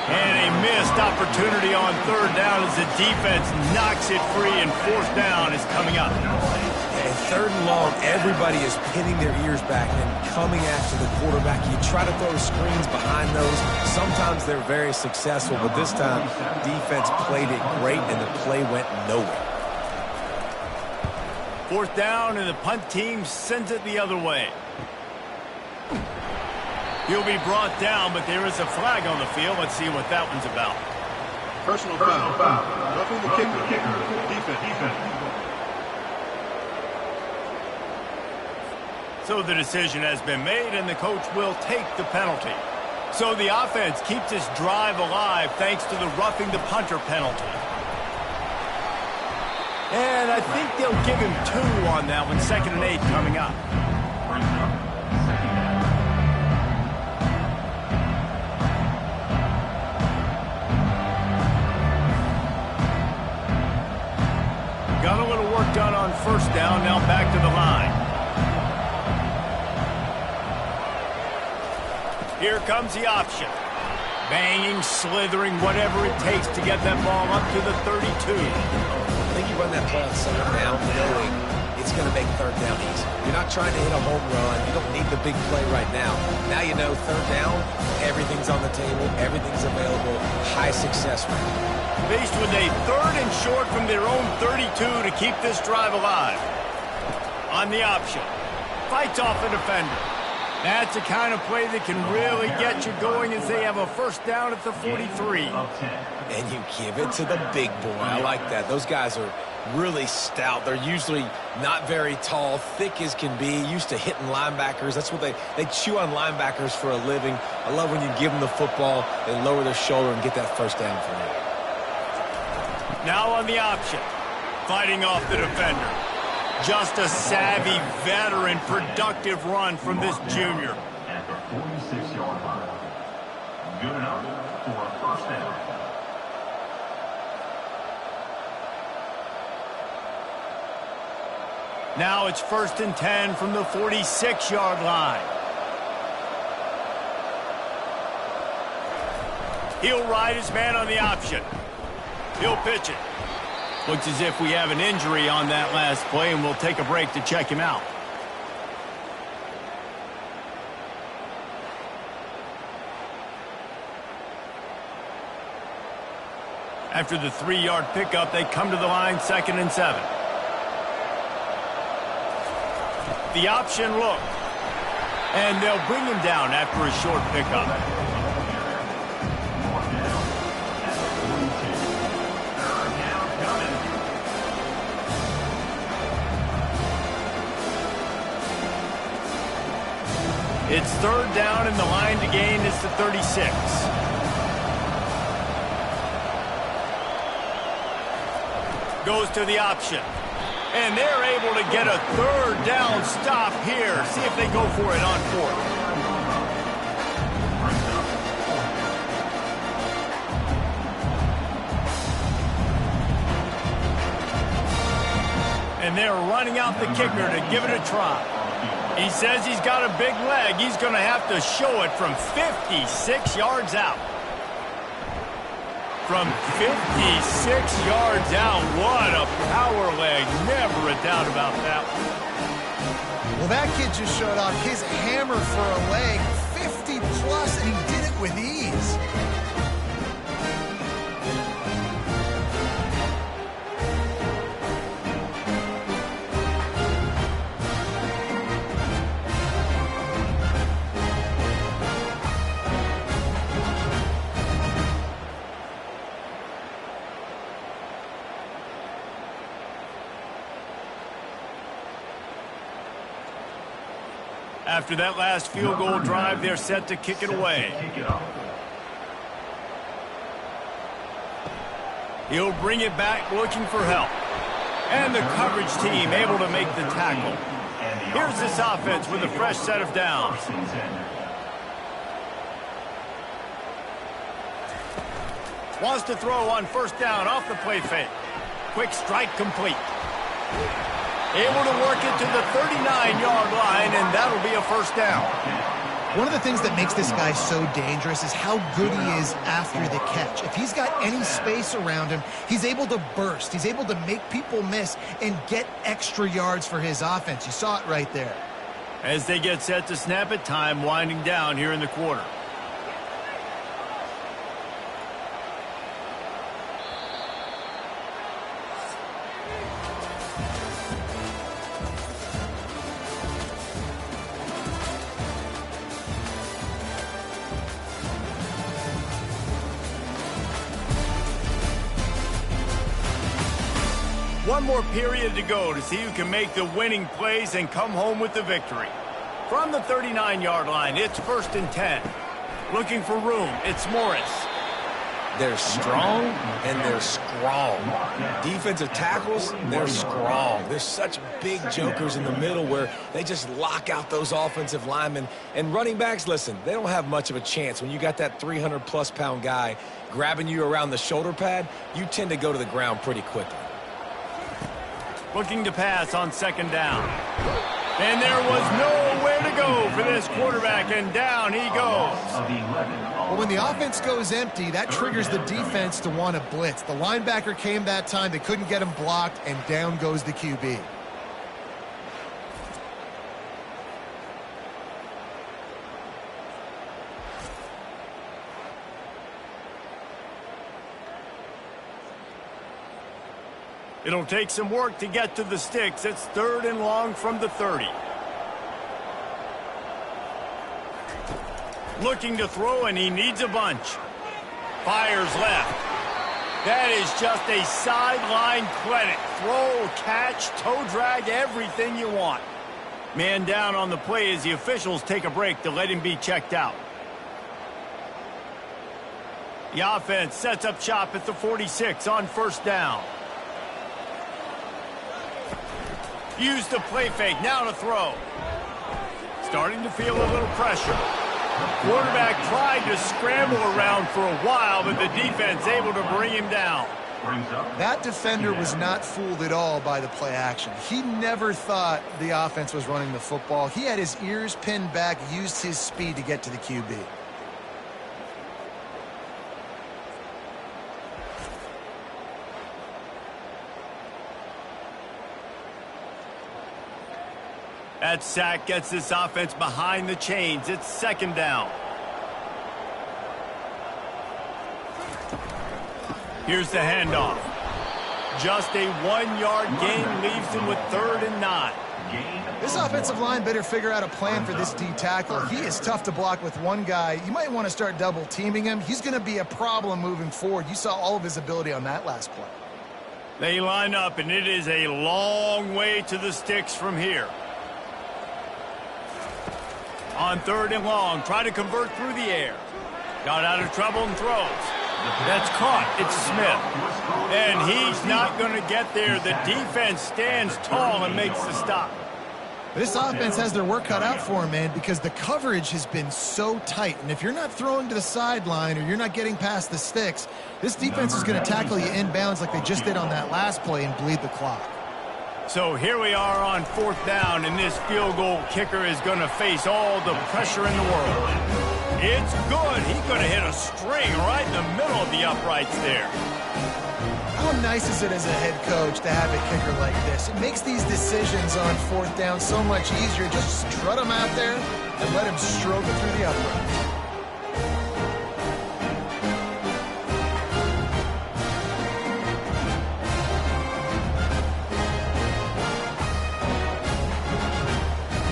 And a missed opportunity on third down as the defense knocks it free, and 4th down is coming up. And 3rd and long, everybody is pinning their ears back and coming after the quarterback. You try to throw screens behind those. Sometimes they're very successful, but this time, defense played it great, and the play went nowhere. 4th down, and the punt team sends it the other way. He'll be brought down, but there is a flag on the field. Let's see what that one's about. Personal foul. Roughing the kicker. Defense. So the decision has been made, and the coach will take the penalty. So the offense keeps this drive alive thanks to the roughing the punter penalty. And I think they'll give him 2 on that one. 2nd and 8 coming up. Got a little work done on 1st down. Now back to the line. Here comes the option. Banging, slithering, whatever it takes to get that ball up to the 32. I think you run that play on 2nd down knowing it's going to make 3rd down easy. You're not trying to hit a home run. You don't need the big play right now. Now you know 3rd down, everything's on the table, everything's available, high success rate. Faced with a 3rd and short from their own 32 to keep this drive alive. On the option. Fights off a defender. That's the kind of play that can really get you going as they have a 1st down at the 43. And you give it to the big boy. I like that. Those guys are really stout. They're usually not very tall, thick as can be, used to hitting linebackers. That's what they chew on linebackers for a living. I love when you give them the football, they lower their shoulder and get that 1st down for you. Now on the option. Fighting off the defender. Just a savvy, veteran, productive run from this junior. At the 46-yard line. Good enough for a 1st down. Now it's 1st and 10 from the 46-yard line. He'll ride his man on the option. He'll pitch it. Looks as if we have an injury on that last play, and we'll take a break to check him out. After the 3-yard pickup, they come to the line, 2nd and 7. The option look. And they'll bring him down after a short pickup. It's 3rd down, and the line to gain is the 36. Goes to the option. And they're able to get a 3rd down stop here. See if they go for it on 4th. And they're running out the kicker to give it a try. He says he's got a big leg. He's going to have to show it from 56 yards out. From 56 yards out, what a power leg. Never a doubt about that one. Well, that kid just showed off his hammer for a leg, 50 plus, and he did it with ease. After that last field goal drive, they're set to kick it away. He'll bring it back looking for help. And the coverage team able to make the tackle. Here's this offense with a fresh set of downs. Wants to throw on 1st down off the play fake. Quick strike complete. Able to work it to the 39-yard line, and that'll be a 1st down. One of the things that makes this guy so dangerous is how good he is after the catch. If he's got any space around him, he's able to burst. He's able to make people miss and get extra yards for his offense. You saw it right there. As they get set to snap it, time winding down here in the quarter. One more period to go to see who can make the winning plays and come home with the victory. From the 39-yard line, it's 1st and 10. Looking for room, it's Morris. They're strong and they're strong. Defensive tackles, they're strong. There's such big jokers in the middle where they just lock out those offensive linemen. And running backs, listen, they don't have much of a chance. When you got that 300-plus pound guy grabbing you around the shoulder pad, you tend to go to the ground pretty quickly. Looking to pass on 2nd down. And there was nowhere to go for this quarterback, and down he goes. Well, when the offense goes empty, that triggers the defense to want to blitz. The linebacker came that time. They couldn't get him blocked, and down goes the QB. It'll take some work to get to the sticks. It's 3rd and long from the 30. Looking to throw, and he needs a bunch. Fires left. That is just a sideline credit. Throw, catch, toe drag, everything you want. Man down on the play as the officials take a break to let him be checked out. The offense sets up shop at the 46 on 1st down. Use the play fake, now to throw. Starting to feel a little pressure. Quarterback tried to scramble around for a while, but the defense able to bring him down. That defender was not fooled at all by the play action. He never thought the offense was running the football. He had his ears pinned back, used his speed to get to the QB. That sack gets this offense behind the chains. It's 2nd down. Here's the handoff. Just a 1-yard gain leaves him with 3rd and 9. This offensive line better figure out a plan for this D tackle. He is tough to block with one guy. You might want to start double teaming him. He's going to be a problem moving forward. You saw all of his ability on that last play. They line up, and it is a long way to the sticks from here. On 3rd and long, try to convert through the air. Got out of trouble and throws. That's caught. It's Smith. And he's not going to get there. The defense stands tall and makes the stop. This offense has their work cut out for him, man, because the coverage has been so tight. And if you're not throwing to the sideline or you're not getting past the sticks, this defense is going to tackle you inbounds like they just did on that last play and bleed the clock. So here we are on 4th down, and this field goal kicker is going to face all the pressure in the world. It's good. He's going to hit a string right in the middle of the uprights there. How nice is it as a head coach to have a kicker like this? It makes these decisions on 4th down so much easier. Just strut him out there and let him stroke it through the uprights.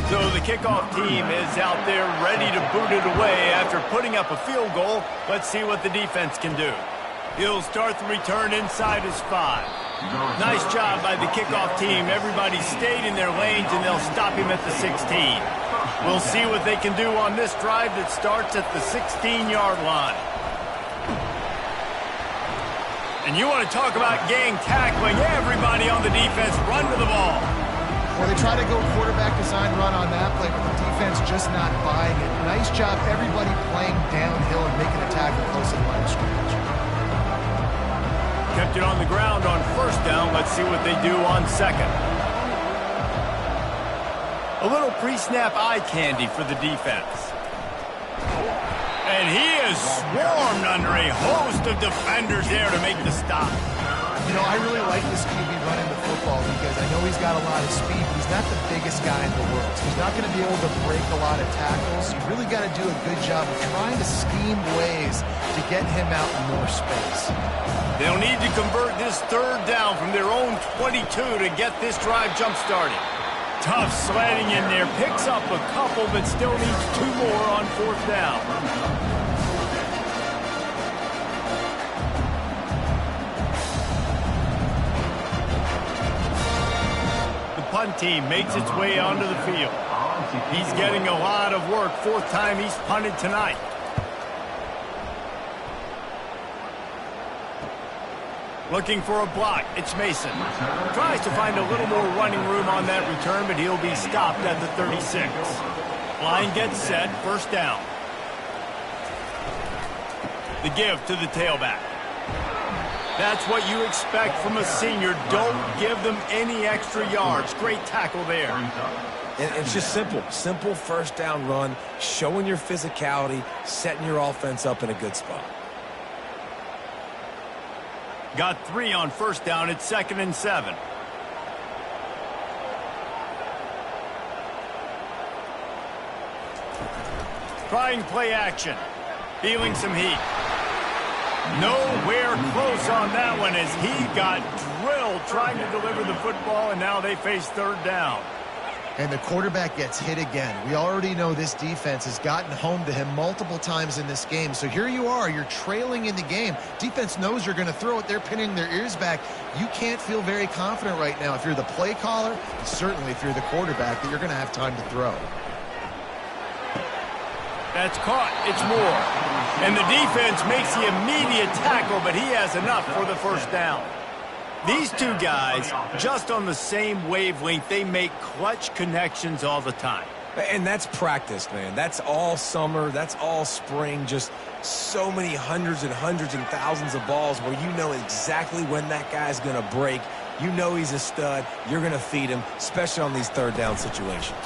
So the kickoff team is out there ready to boot it away after putting up a field goal. Let's see what the defense can do. He'll start the return inside his 5. Nice job by the kickoff team. Everybody stayed in their lanes, and they'll stop him at the 16. We'll see what they can do on this drive that starts at the 16-yard line. And you want to talk about gang tackling. Everybody on the defense run to the ball. Well, they try to go quarterback design run on that play, but the defense just not buying it. Nice job, everybody playing downhill and making a tackle close to the line of scrimmage. Kept it on the ground on 1st down. Let's see what they do on 2nd. A little pre-snap eye candy for the defense. And he is swarmed under a host of defenders there to make the stop. You know, I really like this QB running the football because I know he's got a lot of speed, but he's not the biggest guy in the world. So he's not going to be able to break a lot of tackles. You really got to do a good job of trying to scheme ways to get him out in more space. They'll need to convert this third down from their own 22 to get this drive jump-started. Tough sledding in there. Picks up a couple, but still needs 2 more on 4th down. Punt team makes its way onto the field. He's getting a lot of work. 4th time he's punted tonight. Looking for a block. It's Mason. Tries to find a little more running room on that return, but he'll be stopped at the 36. Line gets set. 1st down. The give to the tailback. That's what you expect from a senior. Don't give them any extra yards. Great tackle there. And it's just simple. Simple 1st down run, showing your physicality, setting your offense up in a good spot. Got 3 on 1st down. It's 2nd and 7. Trying play action. Feeling some heat. Nowhere close on that one as he got drilled trying to deliver the football, and now they face 3rd down. And the quarterback gets hit again. We already know this defense has gotten home to him multiple times in this game. So here you are, you're trailing in the game. Defense knows you're going to throw it. They're pinning their ears back. You can't feel very confident right now if you're the play caller, and certainly if you're the quarterback, that you're going to have time to throw. That's caught. It's Moore. And the defense makes the immediate tackle, but he has enough for the 1st down. These two guys, just on the same wavelength, they make clutch connections all the time. And that's practice, man. That's all summer. That's all spring. Just so many hundreds and thousands of balls where you know exactly when that guy's going to break. You know he's a stud. You're going to feed him, especially on these 3rd down situations.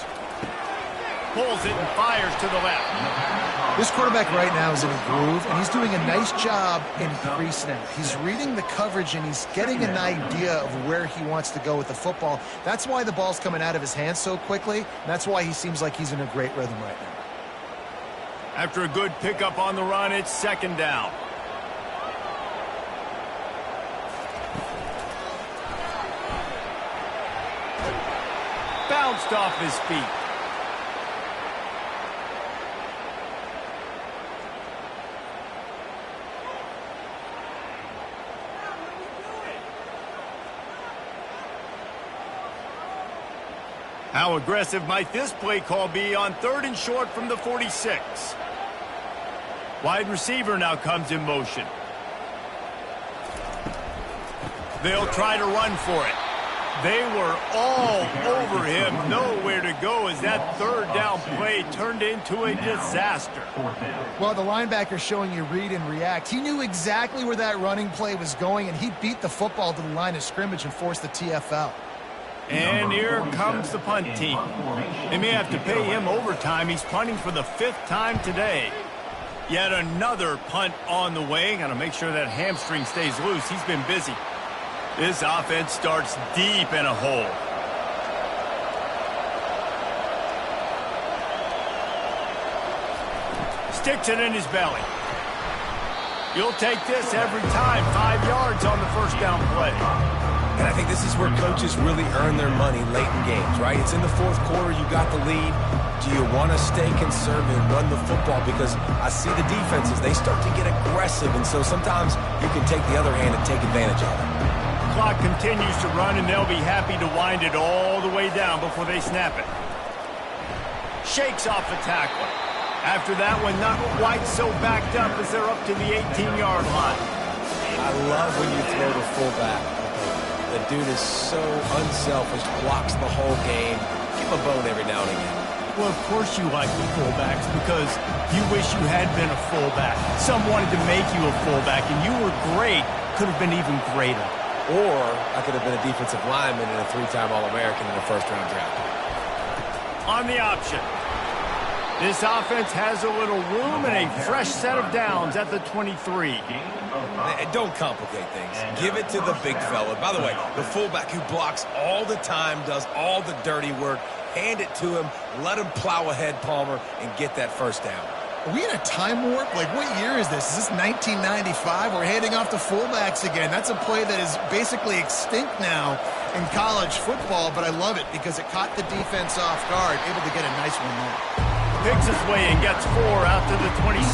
Pulls it and fires to the left. This quarterback right now is in a groove, and he's doing a nice job in pre-snap. He's reading the coverage, and he's getting an idea of where he wants to go with the football. That's why the ball's coming out of his hands so quickly, and that's why he seems like he's in a great rhythm right now. After a good pickup on the run, it's 2nd down. Bounced off his feet. How aggressive might this play call be on 3rd and short from the 46? Wide receiver now comes in motion. They'll try to run for it. They were all over him. Nowhere to go as that 3rd down play turned into a disaster. Well, the linebacker showing you read and react. He knew exactly where that running play was going, and he beat the football to the line of scrimmage and forced the TFL. And here comes the punt team. They may have to pay him overtime. He's punting for the 5th time today. Yet another punt on the way. Got to make sure that hamstring stays loose. He's been busy. This offense starts deep in a hole. Sticks it in his belly. You'll take this every time. 5 yards on the 1st down play. And I think this is where coaches really earn their money late in games, right? It's in the 4th quarter. You got the lead. Do you want to stay conservative, run the football? Because I see the defenses, they start to get aggressive, and so sometimes you can take the other hand and take advantage of it. Clock continues to run, and they'll be happy to wind it all the way down before they snap it. Shakes off the tackle. After that one, not quite so backed up as they're up to the 18-yard line. I love when you throw the fullback. The dude is so unselfish, blocks the whole game. Give him a bone every now and again. Well, of course you like the fullbacks because you wish you had been a fullback. Some wanted to make you a fullback, and you were great. Could have been even greater. Or I could have been a defensive lineman and a 3-time All-American in a 1st-round draft. On the option. This offense has a little room and a fresh set of downs at the 23. Don't complicate things. Give it to the big fella. By the way, the fullback who blocks all the time, does all the dirty work. Hand it to him. Let him plow ahead, Palmer, and get that first down. Are we in a time warp? Like, what year is this? Is this 1995? We're handing off to fullbacks again. That's a play that is basically extinct now in college football, but I love it because it caught the defense off guard, able to get a nice one there. Picks his way and gets 4 out to the 27.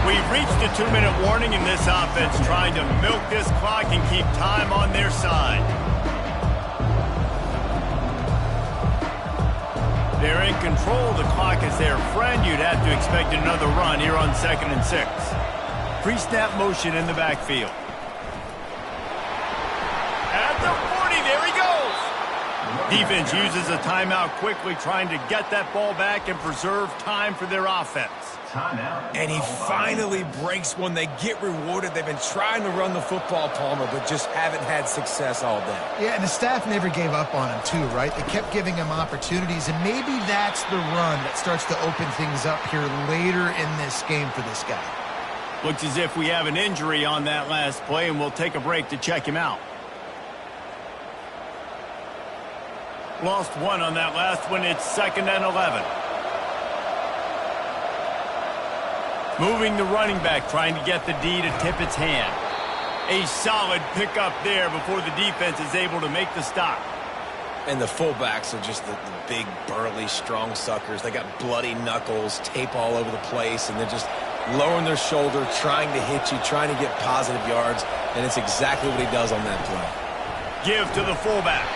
We've reached a 2-minute warning in this offense, trying to milk this clock and keep time on their side. They're in control. The clock is their friend. You'd have to expect another run here on 2nd and 6. Pre-snap motion in the backfield. At the 40, there he goes. Defense uses a timeout quickly, trying to get that ball back and preserve time for their offense. And he finally breaks one. They get rewarded. They've been trying to run the football, Palmer, but just haven't had success all day. Yeah, and the staff never gave up on him, too, right? They kept giving him opportunities, and maybe that's the run that starts to open things up here later in this game for this guy. Looks as if we have an injury on that last play, and we'll take a break to check him out. Lost one on that last one. It's 2nd and 11. Moving the running back, trying to get the D to tip its hand. A solid pickup there before the defense is able to make the stop. And the fullbacks are just the big, burly, strong suckers. They got bloody knuckles, tape all over the place, and they're just lowering their shoulder, trying to hit you, trying to get positive yards, and it's exactly what he does on that play. Give to the fullback.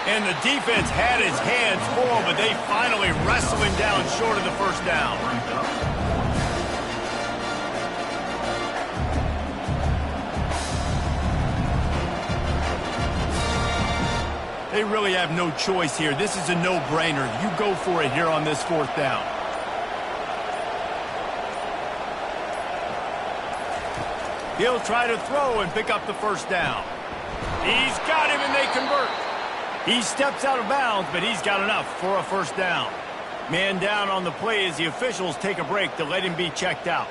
And the defense had his hands full, but they finally wrestle him down short of the first down. They really have no choice here. This is a no-brainer. You go for it here on this 4th down. He'll try to throw and pick up the first down. He's got him, and they convert. He steps out of bounds, but he's got enough for a first down. Man down on the play as the officials take a break to let him be checked out.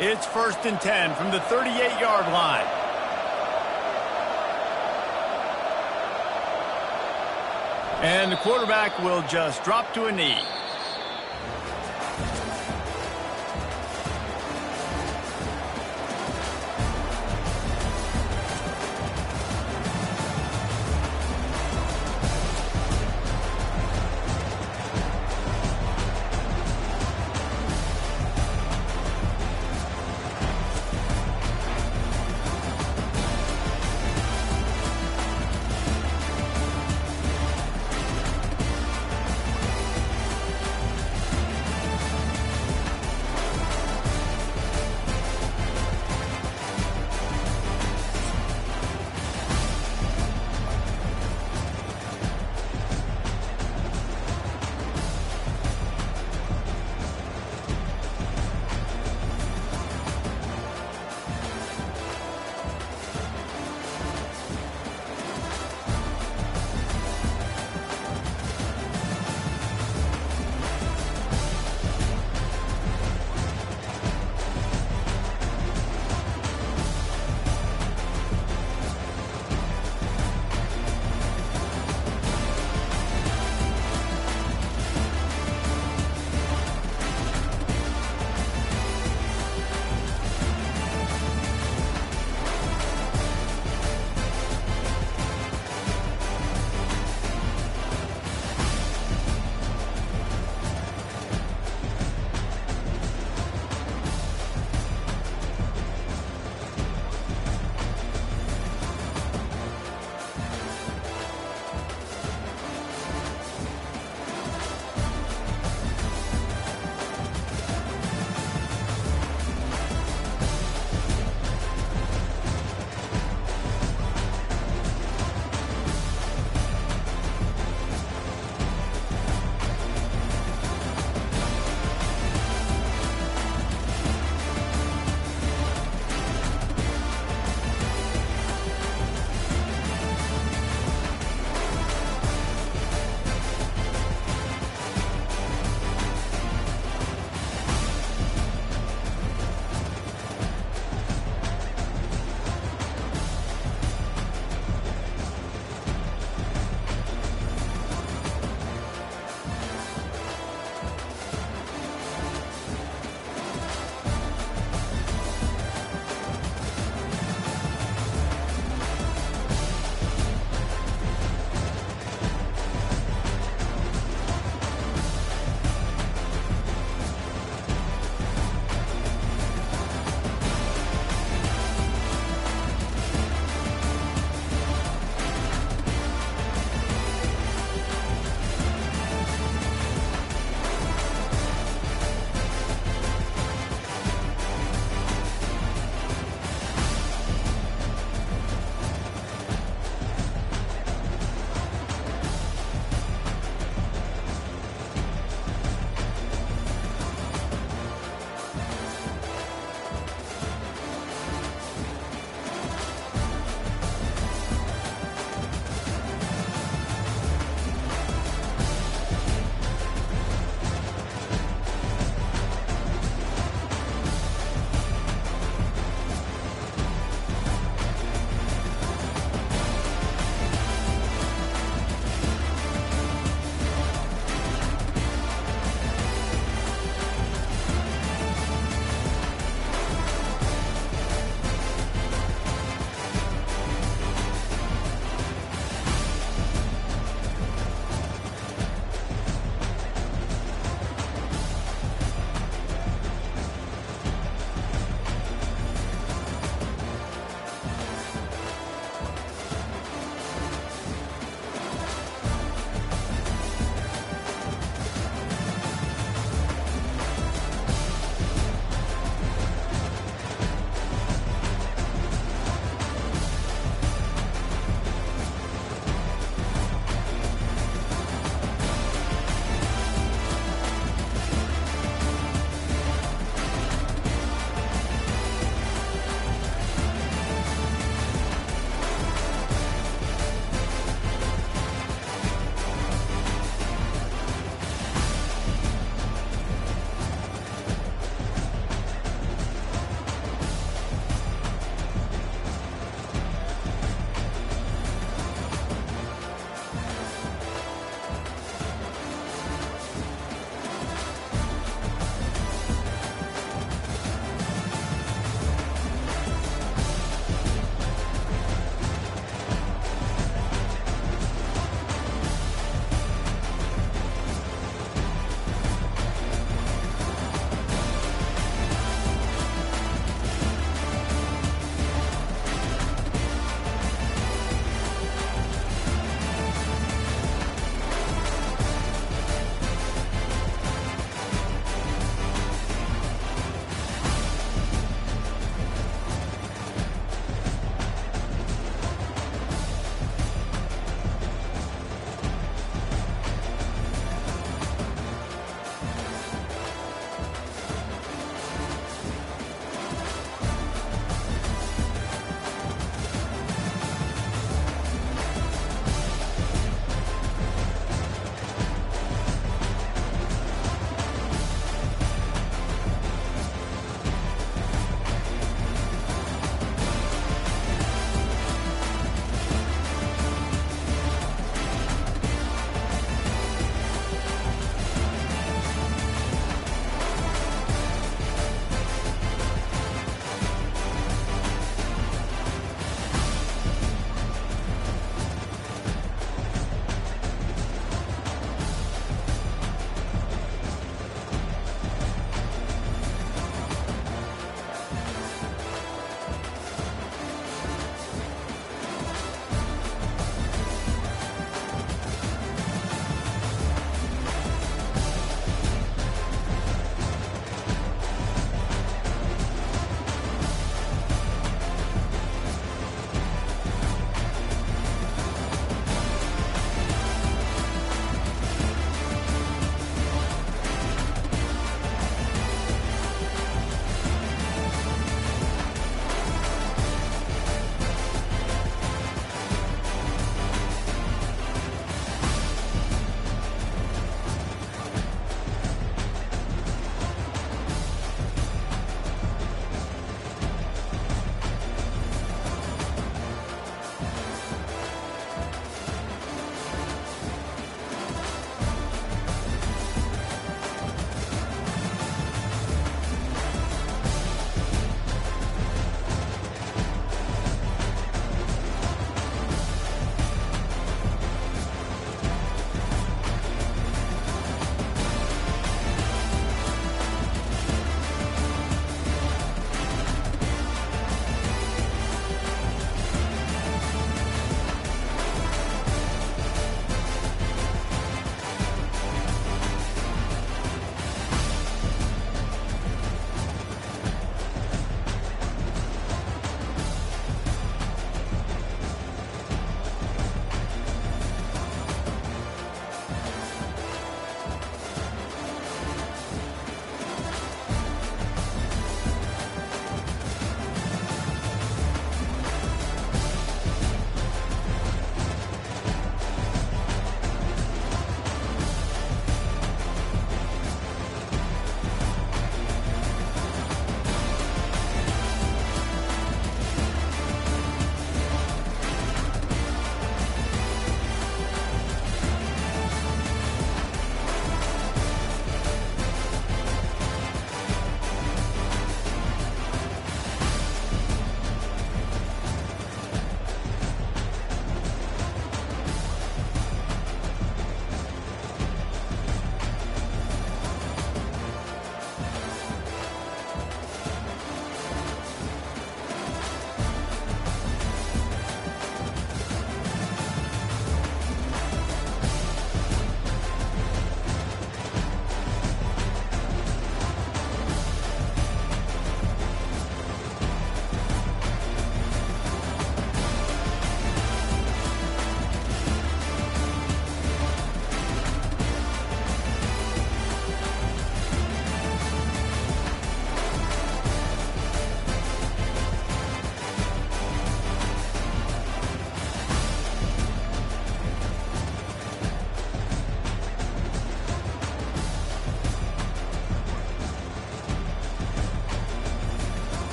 It's 1st and 10 from the 38-yard line. And the quarterback will just drop to a knee.